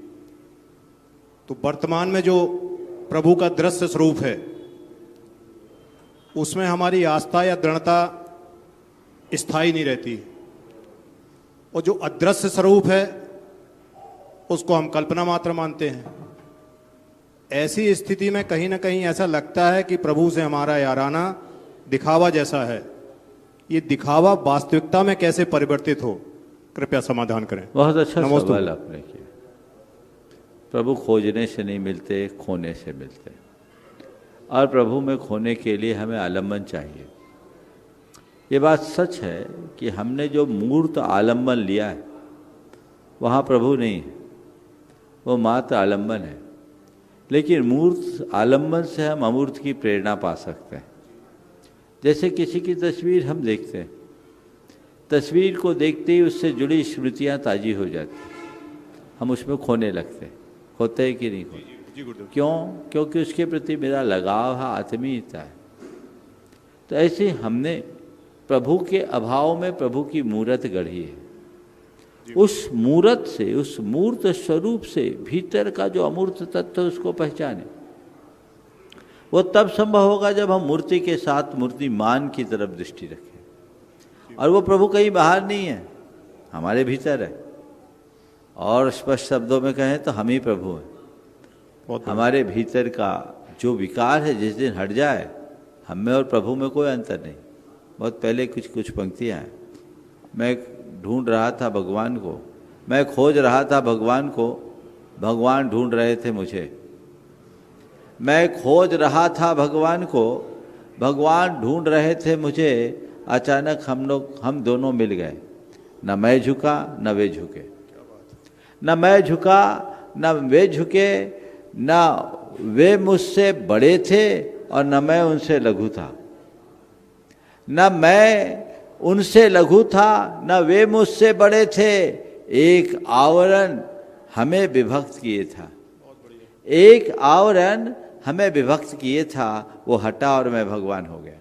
Speaker 5: तो वर्तमान में जो प्रभु का दृश्य स्वरूप है उसमें हमारी आस्था या दृढ़ता स्थायी नहीं रहती, और जो अदृश्य स्वरूप है उसको हम कल्पना मात्र मानते हैं। ऐसी स्थिति में कहीं ना कहीं ऐसा लगता है कि प्रभु से हमारा याराना दिखावा जैसा है। ये दिखावा वास्तविकता में कैसे परिवर्तित हो, कृपया समाधान करें।
Speaker 1: बहुत अच्छा सवाल आपने किया। प्रभु खोजने से नहीं मिलते, खोने से मिलते, और प्रभु में खोने के लिए हमें आलम्बन चाहिए। ये बात सच है कि हमने जो मूर्त आलम्बन लिया है वहाँ प्रभु नहीं है, वो मात्र आलम्बन है। लेकिन मूर्त आलम्बन से हम अमूर्त की प्रेरणा पा सकते हैं। जैसे किसी की तस्वीर हम देखते हैं, तस्वीर को देखते ही उससे जुड़ी स्मृतियाँ ताज़ी हो जाती, हम उसमें खोने लगते हैं। होते हैं कि नहीं होते? क्यों? क्योंकि उसके प्रति मेरा लगाव है, आत्मीयता है। तो ऐसे हमने प्रभु के अभाव में प्रभु की मूर्त गढ़ी है। उस मूर्त से, उस मूर्त स्वरूप से भीतर का जो अमूर्त तत्व उसको पहचाने। वो तब संभव होगा जब हम मूर्ति के साथ मूर्तिमान की तरफ दृष्टि रखें। और वो प्रभु कहीं बाहर नहीं है, हमारे भीतर है। और स्पष्ट शब्दों में कहें तो हम ही प्रभु हैं। हमारे भीतर का जो विकार है जिस दिन हट जाए, हम में और प्रभु में कोई अंतर नहीं। बहुत पहले कुछ पंक्तियाँ हैं। मैं ढूंढ रहा था भगवान को, मैं खोज रहा था भगवान को, भगवान ढूंढ रहे थे मुझे। मैं खोज रहा था भगवान को, भगवान ढूंढ रहे थे मुझे। अचानक हम दोनों मिल गए। न मैं झुका न वे झुके, न मैं झुका न वे झुके, न वे मुझसे बड़े थे और न मैं उनसे लघु था। न मैं उनसे लघु था, न वे मुझसे बड़े थे। एक आवरण हमें विभक्त किए था, एक आवरण हमें विभक्त किए था, वो हटा और मैं भगवान हो गया।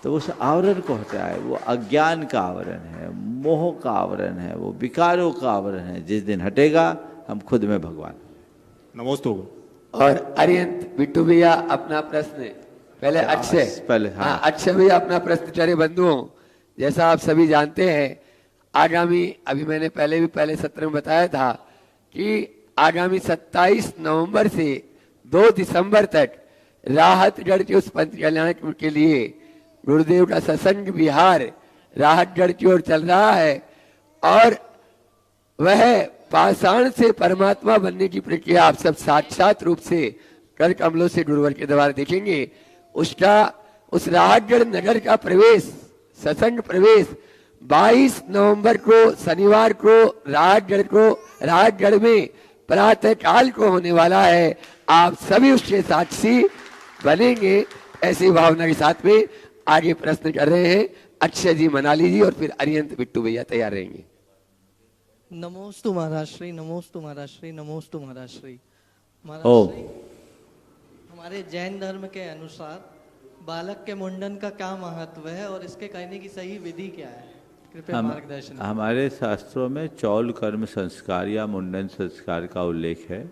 Speaker 1: तो उस आवरण को हटाए, वो अज्ञान का आवरण है, मोह का आवरण है, वो विकारों का आवरण है। जिस दिन हटेगा हम खुद में भगवान।
Speaker 5: नमोस्तु।
Speaker 3: और अरियंत बिट्टू भैया अपना प्रश्न पहले अक्षय,
Speaker 1: पहले
Speaker 3: हाँ अक्षय भैया अपना प्रश्न। चरे बंधुओं, जैसा आप सभी जानते हैं, आगामी, अभी मैंने पहले सत्र में बताया था कि आगामी 27 नवंबर से 2 दिसंबर तक राहतगढ़ के उस पंच कल्याण के लिए गुरुदेव का सत्संग विहार राहतगढ़ की ओर चल रहा है। और वह पाषाण से परमात्मा बनने की प्रक्रिया आप सब साक्षात रूप से कर कमलों से गुरुवर के द्वारा देखेंगे। उसका, उस राहतगढ़ नगर का प्रवेश, सत्संग प्रवेश 22 नवंबर को शनिवार को राहतगढ़ में प्रातः काल को होने वाला है। आप सभी उसके साक्षी बनेंगे। ऐसी भावना के साथ में आगे प्रश्न कर रहे हैं अक्षय जी, मनाली जी और फिर अरियंत बिट्टू भैया तैयार रहेंगे।
Speaker 6: नमोस्तु महाराज श्री, नमोस्तु महाराज श्री, नमोस्तु महाराज श्री। महाराज
Speaker 1: ओ।
Speaker 6: श्री, हमारे जैन धर्म के अनुसार बालक के मुंडन का क्या महत्व है और इसके करने की सही विधि क्या है? कृपया मार्गदर्शन।
Speaker 1: हमारे शास्त्रों में चौल कर्म संस्कार या मुंडन संस्कार का उल्लेख है।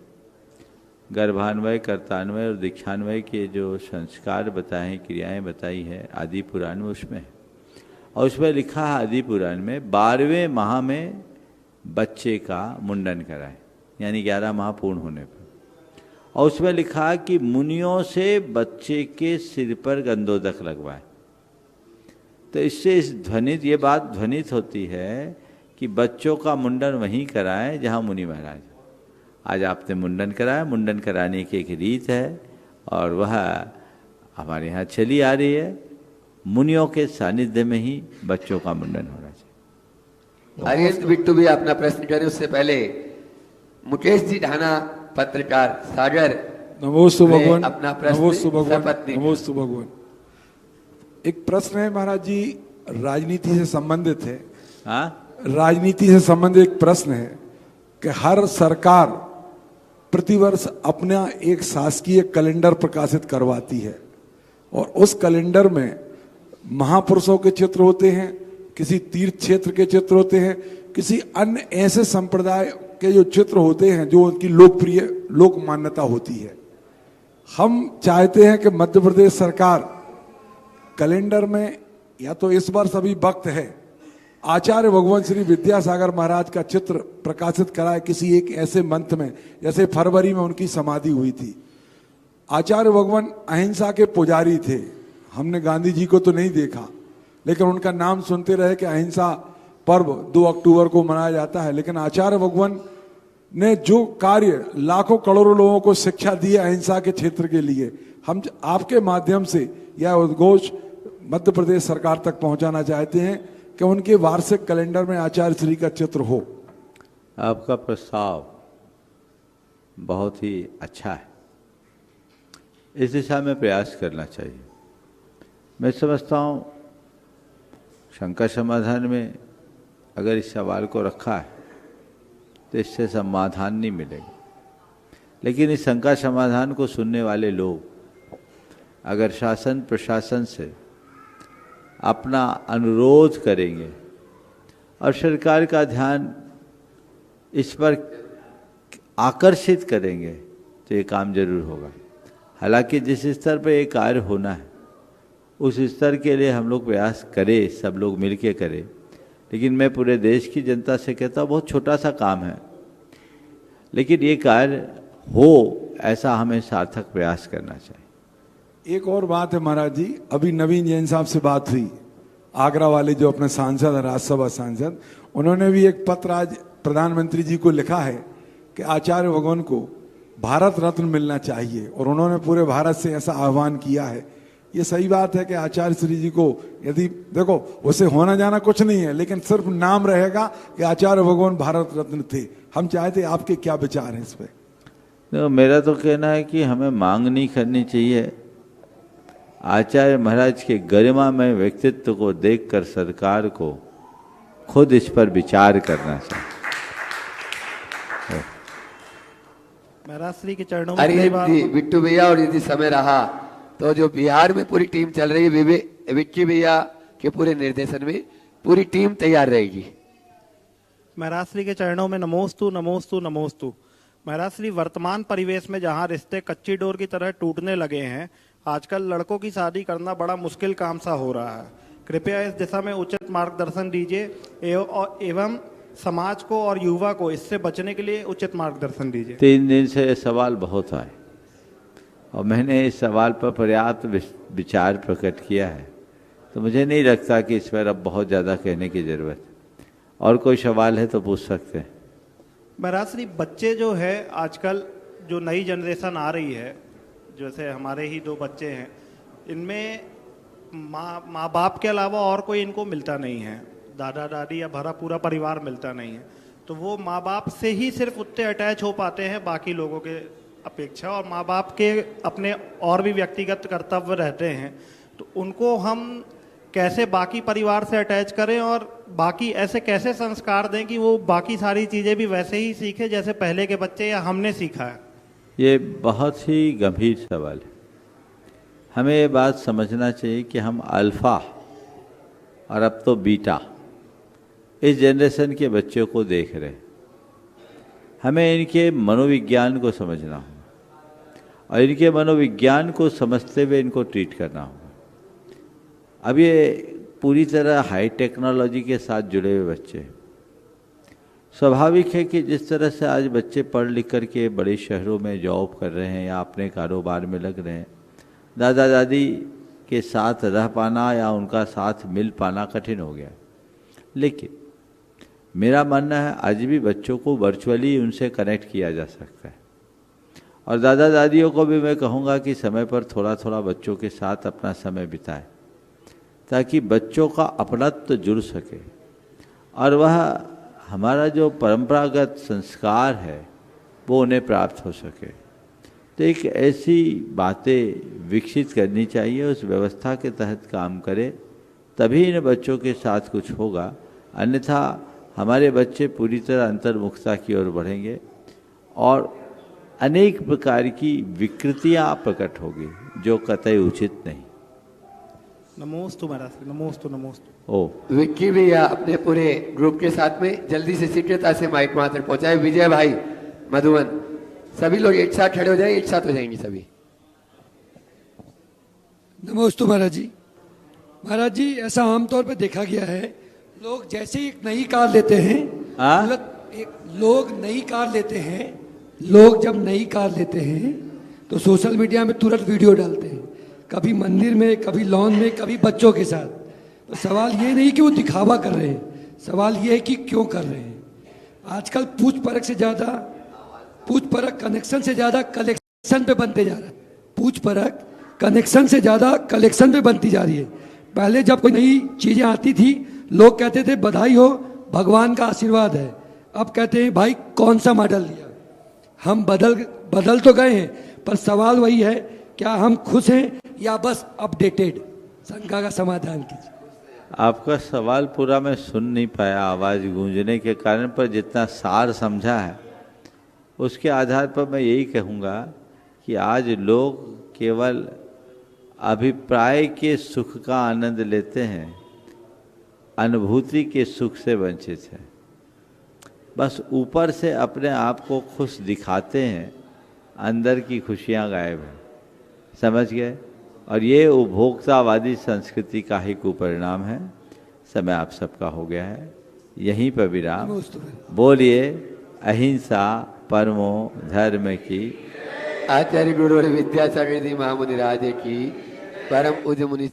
Speaker 1: गर्भान्वय, कर्तान्वय और दीक्षान्वय के जो संस्कार बताए हैं, क्रियाएं बताई हैं आदि पुराण में, उसमें है। और उसमें लिखा है आदि पुराण में 12वें माह में बच्चे का मुंडन कराएं, यानी 11 माह पूर्ण होने पर। और उसमें लिखा है कि मुनियों से बच्चे के सिर पर गंधोदक लगवाएं। तो इससे ये बात ध्वनित होती है कि बच्चों का मुंडन वहीं कराएं जहाँ मुनि महाराज। आज आपने मुंडन कराया, मुंडन कराने की एक रीत है और वह हमारे यहाँ चली आ रही है। मुनियों के सानिध्य में ही बच्चों का मुंडन होना चाहिए।
Speaker 3: आर्यन बिट्टू भी अपना प्रश्न करें, उससे पहले मुकेश जी ढाना पत्रकार सागर,
Speaker 8: नमोस्तु भगवान,
Speaker 3: अपना प्रश्न
Speaker 8: नमोस्तु भगवान,
Speaker 3: सपत्नीक।
Speaker 8: नमोस्तु भगवान। एक प्रश्न है महाराज जी, राजनीति से संबंधित है।
Speaker 1: हाँ,
Speaker 8: राजनीति से संबंधित एक प्रश्न है कि हर सरकार प्रतिवर्ष अपना एक शासकीय कैलेंडर प्रकाशित करवाती है और उस कैलेंडर में महापुरुषों के चित्र होते हैं, किसी तीर्थ क्षेत्र के चित्र होते हैं, किसी अन्य ऐसे संप्रदाय के जो चित्र होते हैं जो उनकी लोकप्रिय लोक मान्यता होती है। हम चाहते हैं कि मध्य प्रदेश सरकार कैलेंडर में, या तो इस वर्ष अभी वक्त है, आचार्य भगवान श्री विद्यासागर महाराज का चित्र प्रकाशित कराए किसी एक ऐसे मंथ में, जैसे फरवरी में उनकी समाधि हुई थी। आचार्य भगवान अहिंसा के पुजारी थे। हमने गांधी जी को तो नहीं देखा, लेकिन उनका नाम सुनते रहे कि अहिंसा पर्व 2 अक्टूबर को मनाया जाता है। लेकिन आचार्य भगवान ने जो कार्य लाखों करोड़ों लोगों को शिक्षा दी है अहिंसा के क्षेत्र के लिए, हम आपके माध्यम से यह उद्घोष मध्य प्रदेश सरकार तक पहुंचाना चाहते हैं कि उनके वार्षिक कैलेंडर में आचार्य श्री का चित्र हो।
Speaker 1: आपका प्रस्ताव बहुत ही अच्छा है, इस दिशा में प्रयास करना चाहिए। मैं समझता हूँ शंका समाधान में अगर इस सवाल को रखा है तो इससे समाधान नहीं मिलेगा। लेकिन इस शंका समाधान को सुनने वाले लोग अगर शासन प्रशासन से अपना अनुरोध करेंगे और सरकार का ध्यान इस पर आकर्षित करेंगे तो ये काम जरूर होगा। हालांकि जिस स्तर पर ये कार्य होना है उस स्तर के लिए हम लोग प्रयास करें, सब लोग मिलके करें। लेकिन मैं पूरे देश की जनता से कहता हूँ बहुत छोटा सा काम है, लेकिन ये कार्य हो ऐसा हमें सार्थक प्रयास करना चाहिए।
Speaker 8: एक और बात है महाराज जी, अभी नवीन जैन साहब से बात हुई, आगरा वाले जो अपने सांसद हैं, राज्यसभा सांसद, उन्होंने भी एक पत्र आज प्रधानमंत्री जी को लिखा है कि आचार्य भगवान को भारत रत्न मिलना चाहिए और उन्होंने पूरे भारत से ऐसा आह्वान किया है। ये सही बात है कि आचार्य श्री जी को यदि देखो उसे होना जाना कुछ नहीं है, लेकिन सिर्फ नाम रहेगा कि आचार्य भगवान भारत रत्न थे। हम चाहते, आपके क्या विचार हैं इस पे?
Speaker 1: तो मेरा तो कहना है कि हमें मांग नहीं करनी चाहिए। आचार्य महाराज के गरिमामय व्यक्तित्व को देखकर सरकार को खुद इस पर विचार करना चाहिए।
Speaker 9: महाराज श्री के चरणों में
Speaker 3: अरे बिट्टू भैया, और यदि समय रहा तो जो बिहार में पूरी टीम चल रही है, विक्की भैया के पूरे निर्देशन में पूरी टीम तैयार रहेगी।
Speaker 9: महाराज श्री के चरणों में नमोस्तु नमोस्तु नमोस्तु। महाराज श्री, वर्तमान परिवेश में जहां रिश्ते कच्ची डोर की तरह टूटने लगे हैं, आजकल लड़कों की शादी करना बड़ा मुश्किल काम सा हो रहा है। कृपया इस दिशा में उचित मार्गदर्शन दीजिए एवं समाज को और युवा को इससे बचने के लिए उचित मार्गदर्शन दीजिए।
Speaker 1: 3 दिन से ये सवाल बहुत आए और मैंने इस सवाल पर पर्याप्त विचार प्रकट किया है, तो मुझे नहीं लगता कि इस पर अब बहुत ज़्यादा कहने की ज़रूरत है। और कोई सवाल है तो पूछ सकते हैं।
Speaker 9: महाराज श्री, बच्चे जो है आजकल जो नई जनरेशन आ रही है, जैसे हमारे ही 2 बच्चे हैं, इनमें माँ बाप के अलावा और कोई इनको मिलता नहीं है, दादा दादी या भरा पूरा परिवार मिलता नहीं है। तो वो माँ बाप से ही सिर्फ उतने अटैच हो पाते हैं बाकी लोगों के अपेक्षा, और माँ बाप के अपने और भी व्यक्तिगत कर्तव्य रहते हैं। तो उनको हम कैसे बाकी परिवार से अटैच करें और बाकी ऐसे कैसे संस्कार दें कि वो बाकी सारी चीज़ें भी वैसे ही सीखे जैसे पहले के बच्चे या हमने सीखा है?
Speaker 1: ये बहुत ही गंभीर सवाल है। हमें ये बात समझना चाहिए कि हम अल्फ़ा और अब तो बीटा इस जनरेशन के बच्चों को देख रहे हैं। हमें इनके मनोविज्ञान को समझना होगा और इनके मनोविज्ञान को समझते हुए इनको ट्रीट करना होगा। अब ये पूरी तरह हाई टेक्नोलॉजी के साथ जुड़े हुए बच्चे हैं। स्वाभाविक है कि जिस तरह से आज बच्चे पढ़ लिख कर के बड़े शहरों में जॉब कर रहे हैं या अपने कारोबार में लग रहे हैं, दादा दादी के साथ रह पाना या उनका साथ मिल पाना कठिन हो गया। लेकिन मेरा मानना है आज भी बच्चों को वर्चुअली उनसे कनेक्ट किया जा सकता है और दादा दादियों को भी मैं कहूँगा कि समय पर थोड़ा थोड़ा बच्चों के साथ अपना समय बिताएं ताकि बच्चों का अपनत्व जुड़ सके और वह हमारा जो परंपरागत संस्कार है वो उन्हें प्राप्त हो सके। तो एक ऐसी बातें विकसित करनी चाहिए, उस व्यवस्था के तहत काम करें, तभी इन बच्चों के साथ कुछ होगा। अन्यथा हमारे बच्चे पूरी तरह अंतर्मुखता की ओर बढ़ेंगे और अनेक प्रकार की विकृतियाँ प्रकट होगी जो कतई उचित नहीं।
Speaker 9: नमोस्तु महाराज, नमोस्तु नमोस्तु।
Speaker 1: ओ
Speaker 3: विक्की भैया अपने पूरे ग्रुप के साथ में जल्दी से शीघ्रता से माइक वहां तक पहुंचाए। विजय भाई, मधुवन, सभी लोग एक साथ खड़े हो जाए, एक साथ हो जाएंगे सभी।
Speaker 11: नमोस्तु महाराज जी। महाराज जी, ऐसा आमतौर पर देखा गया है, लोग जैसे ही एक नई कार लेते हैं, लोग नई कार लेते हैं, लोग जब नई कार लेते हैं तो सोशल मीडिया में तुरंत वीडियो डालते हैं, कभी मंदिर में, कभी लॉन में, कभी बच्चों के साथ। तो सवाल ये नहीं कि वो दिखावा कर रहे हैं, सवाल ये है कि क्यों कर रहे हैं। आजकल पूछ परख से ज़्यादा, पूछ परख कनेक्शन से ज़्यादा कलेक्शन पे बनते जा रहा है। पूछ परख कनेक्शन से ज़्यादा कलेक्शन पे बनती जा रही है। पहले जब कोई नई चीज़ें आती थी लोग कहते थे बधाई हो, भगवान का आशीर्वाद है। अब कहते हैं भाई कौन सा मॉडल लिया। हम बदल तो गए हैं, पर सवाल वही है, क्या हम खुश हैं या बस अपडेटेड? शंका का समाधान कीजिए।
Speaker 1: आपका सवाल पूरा मैं सुन नहीं पाया आवाज़ गूंजने के कारण, पर जितना सार समझा है उसके आधार पर मैं यही कहूँगा कि आज लोग केवल अभिप्राय के सुख का आनंद लेते हैं, अनुभूति के सुख से वंचित हैं। बस ऊपर से अपने आप को खुश दिखाते हैं, अंदर की खुशियाँ गायब हैं। समझ गए? और ये उपभोक्तावादी संस्कृति का ही कुपरिणाम है। समय आप सबका हो गया है, यहीं पर विराम। बोलिए अहिंसा परमो धर्म की।
Speaker 3: आचार्य गुरु विद्यासागर जी महामुनि राजे की। परम पूज्य मुनि